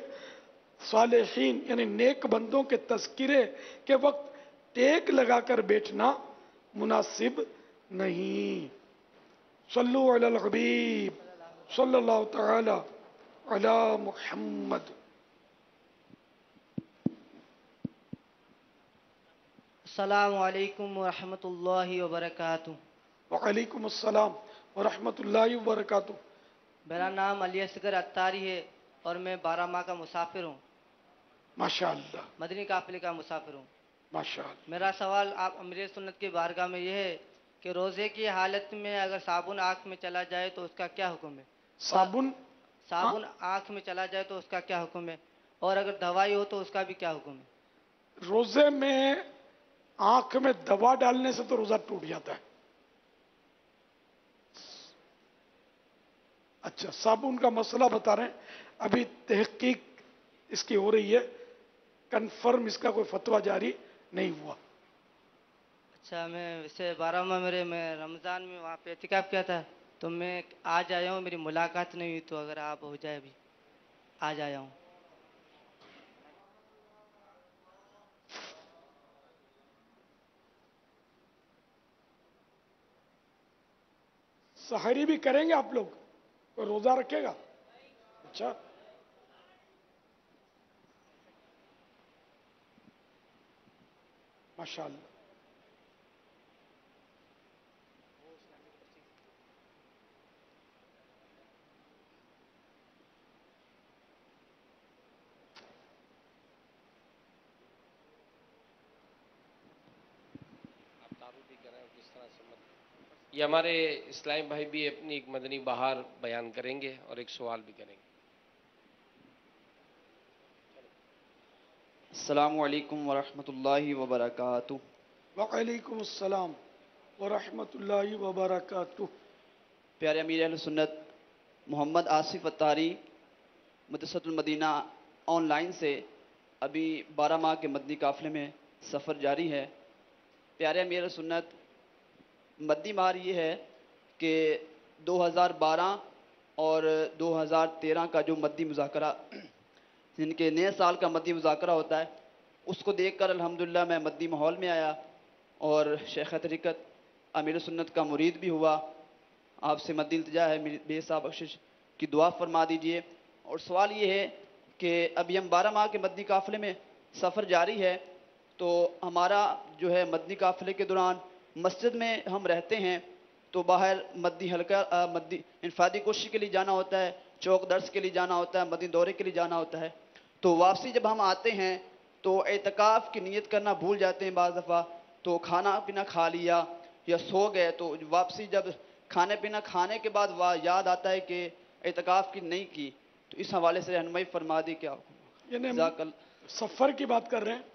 सालेहीन यानी नेक बंदों के तज़किरे के वक्त टेक लगाकर बैठना मुनासिब नहीं। सल्लु अलल हबीब सल्लल्लाहु तआला अला मुहम्मद। अस्सलामु अलैकुम व रहमतुल्लाहि व बरकातुहू। वालेकुम अस्सलाम व रहमतुल्लाहि व बरकातुहू। मेरा नाम अली असगर अत्तारी है और मैं 12 माह का मुसाफिर हूँ। माशाअल्लाह। मदनी काफिले का मुसाफिर हूँ। माशाअल्लाह। मेरा सवाल आप अमीर सुन्नत की बारगाह में यह है कि रोज़े की हालत में अगर साबुन आँख में चला जाए तो उसका क्या हुक्म है? साबुन आँख में चला जाए तो उसका क्या हुक्म है? और अगर दवाई हो तो उसका भी क्या हुक्म है? रोजे में आंख में दवा डालने से तो रोजा टूट जाता है। अच्छा, साबुन का मसला बता रहे हैं, अभी तहकीक इसकी हो रही है, कंफर्म इसका कोई फतवा जारी नहीं हुआ। अच्छा, मैं वैसे 12 माह मैं रमज़ान में वहाँ पे एतिकाफ किया था तो मैं आज आया हूँ, मेरी मुलाकात नहीं हुई, तो अगर आप हो जाए अभी आज आया हूँ। सहरी भी करेंगे आप लोग? तो रोजा रखेगा? अच्छा, माशाअल्लाह। ये हमारे इस्लाम भाई भी अपनी एक मदनी बहार बयान करेंगे और एक सवाल भी करेंगे। अस्सलामु अलैकुम व रहमतुल्लाहि व बरकातुहू। वालेकुम अस्सलाम व रहमतुल्लाहि व बरकातुहू। प्यारे अमीर अहले सुन्नत मोहम्मद आसिफ अत्तारी मदरसतुल मदीना ऑनलाइन से अभी 12 माह के मदनी काफिले में सफ़र जारी है। प्यारे अमीर अहले सुन्नत, मदनी मार ये है कि 2012 और 2013 का जो मदनी मुज़ाकरा, जिनके नए साल का मदनी मुज़ाकरा होता है, उसको देखकर अल्हम्दुलिल्लाह मैं मदनी माहौल में आया और शेख तरीक़त अमीर सुन्नत का मुरीद भी हुआ। आपसे मदनी इल्तिजा है, मेरी बेहिसाब बख्शिश की दुआ फरमा दीजिए। और सवाल ये है कि अभी हम 12 माह के मदनी काफ़िले में सफ़र जारी है, तो हमारा जो है मदनी काफ़िले के दौरान मस्जिद में हम रहते हैं तो बाहर मदनी हल्का मदनी इनफादी कोशिश के लिए जाना होता है, चौक दर्स के लिए जाना होता है, मदनी दौरे के लिए जाना होता है। तो वापसी जब हम आते हैं तो एतकाफ़ की नियत करना भूल जाते हैं बाज़ दफ़ा, तो खाना पीना खा लिया या सो गए, तो वापसी जब खाने पीना खाने के बाद याद आता है कि एतकाफ़ की नहीं की, तो इस हवाले से रहनुमाई फरमा दी। क्या सफ़र की बात कर रहे हैं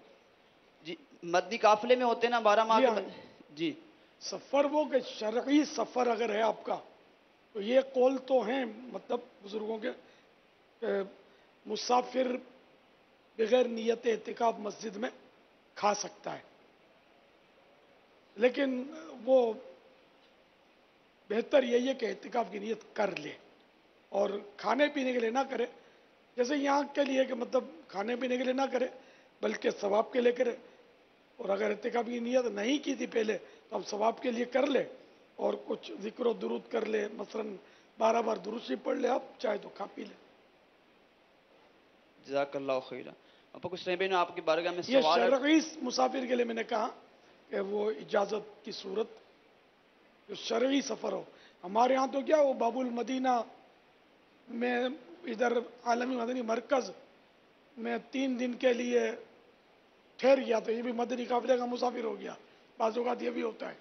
जी? मदनी काफ़िले में होते ना 12 माह के जी। सफ़र वो कि शरई सफ़र अगर है आपका, तो ये कौल तो हैं मतलब बुजुर्गों के, मुसाफिर बगैर नियत एतिकाफ मस्जिद में खा सकता है, लेकिन वो बेहतर यही है कि एतिकाफ की नियत कर ले और खाने पीने के लिए ना करे। जैसे यहाँ के लिए कि मतलब खाने पीने के लिए ना करे बल्कि सवाब के लिए करे, और अगर इत्तिकाफ की नीयत नहीं की थी पहले तो अब सवाब के लिए कर ले और कुछ जिक्र दुरूद कर ले, मसलन 12 बार दुरूद शरीफ पढ़ ले, आप चाहे तो खा पी ले। जज़ाकल्लाहु खैरा। आपको कुछ नहीं, आपकी बारगाह में ये सवाल है। शरई मुसाफिर के लिए मैंने कहा कि वो इजाज़त की सूरत जो शरई सफ़र हो। हमारे यहाँ तो क्या वो बाबुल मदीना में इधर आलमी मदनी मरकज़ में 3 दिन के लिए ठहर गया तो ये भी मदनी काफिले का मुसाफिर हो गया। बाज़ औक़ात ये भी होता है,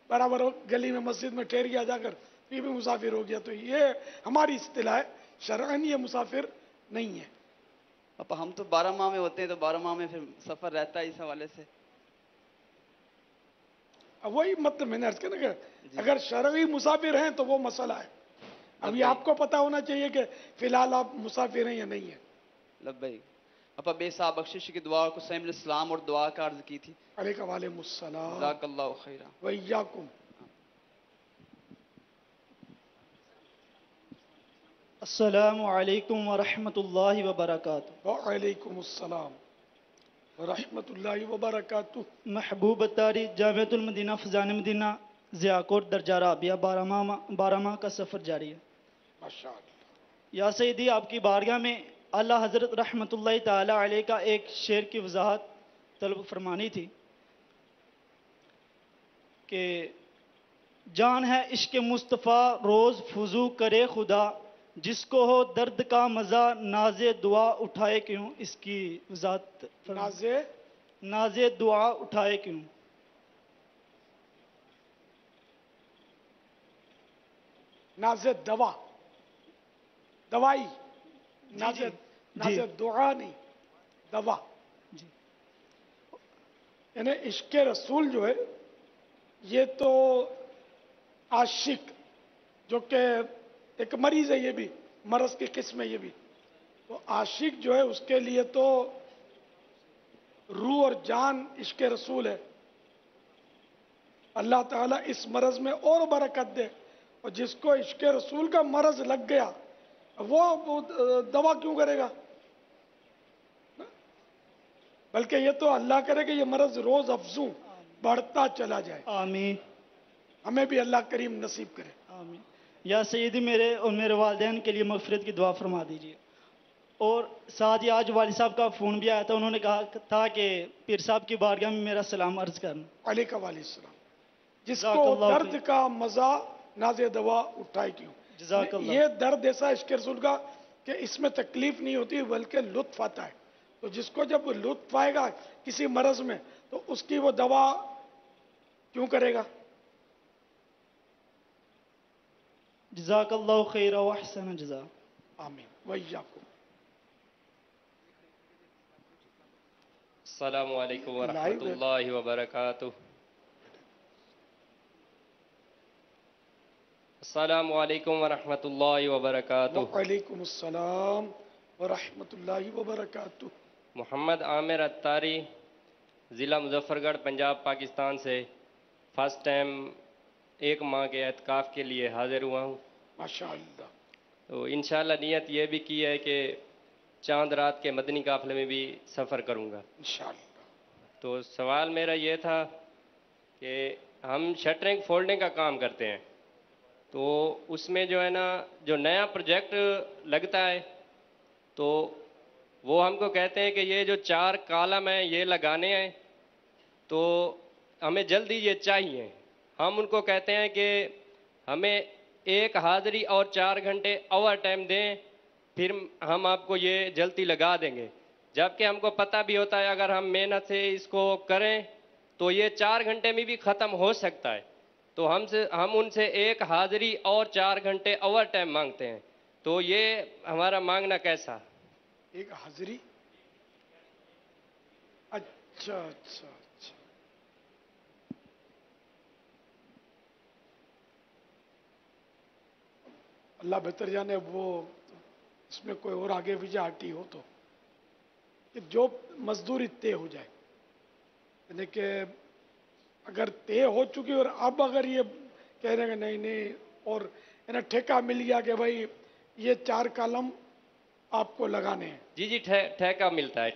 बराबर गली में मस्जिद में ठहर गया जाकर, ये भी मुसाफिर हो गया। तो ये हमारी इस्तिलाह है, शरअन ये मुसाफिर नहीं है। पापा हम तो 12 माह में होते हैं, तो 12 माह में फिर सफ़र रहता है इस हवाले से। अब वही मतलब मैंने अर्ज किया ना कि अगर शरई मुसाफिर हैं तो वो मसला है। अब ये आपको पता होना चाहिए कि फिलहाल आप मुसाफिर हैं या नहीं है। लब्बैक। अपा बेसाब बख्शिश की दुआ को सैम इस्लाम और दुआ का अर्ज की थी। अलैका वालेकुमुस्सलाम। जज़ाकल्लाहु खैरा। व इय्याकुम। अस्सलामु अलैकुम व रहमतुल्लाहि व बरकातुहू। व अलैकुमुस्सलाम व रहमतुल्लाहि व बरकातुहू। महबूब अत्तारी जामिअतुल मदीना फज़ान मदीना ज़ियाकोट दरजा राबिया 12 माह का सफ़र जारी है। माशाअल्लाह। या सैयदी, आपकी बारगाह में आला हज़रत रहमतुल्लाहि ताला अलैह का एक शेर की वजाहत तलब फरमानी थी कि जान है इश्क मुस्तफ़ा रोज़ फुजू करे खुदा, जिसको हो दर्द का मज़ा नाज़े दुआ उठाए क्यों। इसकी वजाहत नाज़े दुआ उठाए क्यों। नाज़े दवा, दवाई, नाज़े दुआ नहीं, दवा। यानी इश्क रसूल जो है ये तो आशिक जो कि एक मरीज है, ये भी मरज की किस्म है ये भी। तो आशिक जो है उसके लिए तो रूह और जान इश्क रसूल है। अल्लाह ताला इस मरज में और बरकत दे। और जिसको इश्क रसूल का मरज लग गया वो दवा क्यों करेगा। बल्कि ये तो अल्लाह करे कि ये मरज रोज अफजू बढ़ता चला जाए। आमीन। हमें भी अल्लाह करीम नसीब करे। आमीन। या सैयदी, मेरे और मेरे वालिदैन के लिए मग़फ़िरत की दुआ फरमा दीजिए। और साथ ही आज वालिद साहब का फ़ोन भी आया था, उन्होंने कहा था कि पीर साहब की बारगाह में मेरा सलाम अर्ज करना। अलैका वालेकुम। जिसको दर्द का मज़ा नाज़े दवा उठाए क्यों। ये दर्द ऐसा इश्क रसूल का कि इसमें तकलीफ नहीं होती बल्कि लुत्फ आता है। तो जिसको जब लुत्फ आएगा किसी मरज में तो उसकी वो दवा क्यों करेगा। जज़ाकल्लाहु खैरा व अहसन जज़ा। आमीन व इय्याकुम। अस्सलामु अलैकुम व रहमतुल्लाहि व बरकातुहू। अस्सलामु अलैकुम व रहमतुल्लाहि व बरकातुहू। व अलैकुम अस्सलाम व रहमतुल्लाहि व बरकातुहू। मोहम्मद आमिर अत्तारी, ज़िला मुजफ्फरगढ़, पंजाब, पाकिस्तान से फर्स्ट टाइम 1 माह के एतकाफ़ के लिए हाजिर हुआ हूँ। माशाअल्लाह। तो इंशाअल्लाह नियत ये भी की है कि चांद रात के मदनी काफ़िले में भी सफ़र करूँगा इंशाअल्लाह। तो सवाल मेरा ये था कि हम शटरिंग फोल्डिंग का काम करते हैं, तो उसमें जो है ना जो नया प्रोजेक्ट लगता है तो वो हमको कहते हैं कि ये जो 4 कॉलम हैं ये लगाने हैं, तो हमें जल्दी ये चाहिए। हम उनको कहते हैं कि हमें 1 हाज़िरी और 4 घंटे ओवर टाइम दें, फिर हम आपको ये जल्दी लगा देंगे। जबकि हमको पता भी होता है अगर हम मेहनत से इसको करें तो ये 4 घंटे में भी ख़त्म हो सकता है। तो हम उनसे 1 हाज़िरी और 4 घंटे ओवर टाइम मांगते हैं। तो ये हमारा मांगना कैसा। 1 हाज़िरी। अच्छा अच्छा अच्छा। अल्लाह बेहतर जाने वो इसमें कोई और आगे विजाटी हो तो कि जो मजदूरी तय हो जाए, यानी कि अगर तय हो चुकी और अब अगर ये कह रहे हैं नहीं नहीं और ना ठेका मिल गया कि भाई ये 4 कॉलम आपको लगाने हैं। जी जी ठेका मिलता है।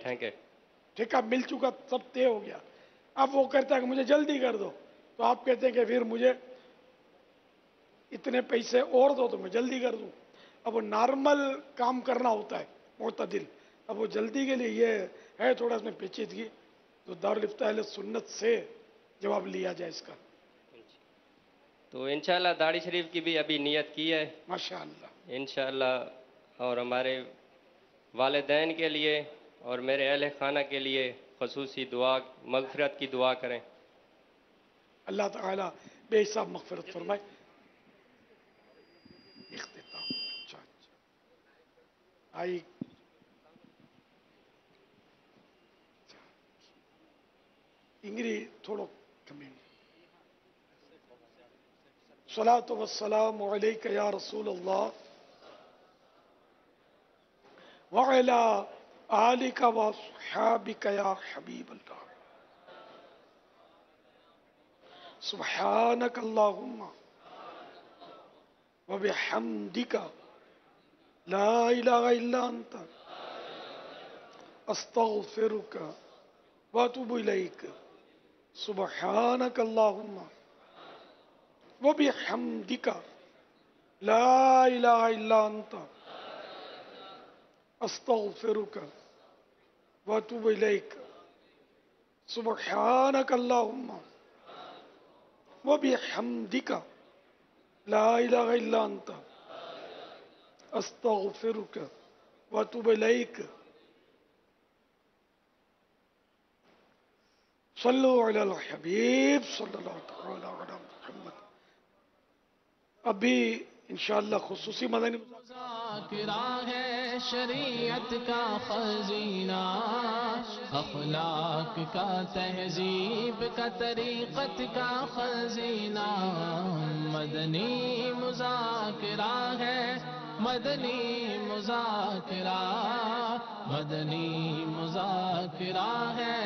ठेका मिल चुका, सब तय हो गया। اب وہ کہتا ہے کہ مجھے جلدی کر دو، تو آپ کہتے ہیں کہ پھر مجھے اتنے پیسے اور دو تو میں جلدی کر دوں. اب وہ نارمل کام کرنا ہوتا ہے معتدل. اب وہ جلدی کے لیے یہ ہے تھوڑا اس میں پیچیدگی، تو دارالفتاء اہل سنت سے جواب لیا جائے اس کا. تو انشاءاللہ داڑھی شریف کی بھی ابھی نیت کی ہے ماشاءاللہ انشاءاللہ، اور ہمارے والدین کے لیے اور میرے اہل خانہ کے لیے خصوصی دعا، مغفرت کی دعا کریں. اللہ تعالیٰ بے حساب مغفرت فرمائے. اختتام. اچھا آئی انگری تھوڑو کمی. الصلاۃ والسلام علیک یا رسول اللہ وعلی آلک واصحابک یا حبیب اللہ. سبحانک اللہم وبحمدک لا الہ الا انت استغفرک واتوب الیک. سبحانک اللہم وبحمدک لا الہ الا انت استغفرک واتوب الیک. سبحانک اللہم وبحمدک لا الہ الا انت استغفرک واتوب الیک. صلو علی الحبیب صلی اللہ تعالی علی محمد. ابھی انشاءاللہ خصوصی مدنی مذاکرہ ہے شریعت کا خزینہ، اخلاق کا تہذیب کا طریقت کا خزینہ. مدنی مذاکرہ ہے، مدنی مذاکرہ، مدنی مذاکرہ ہے.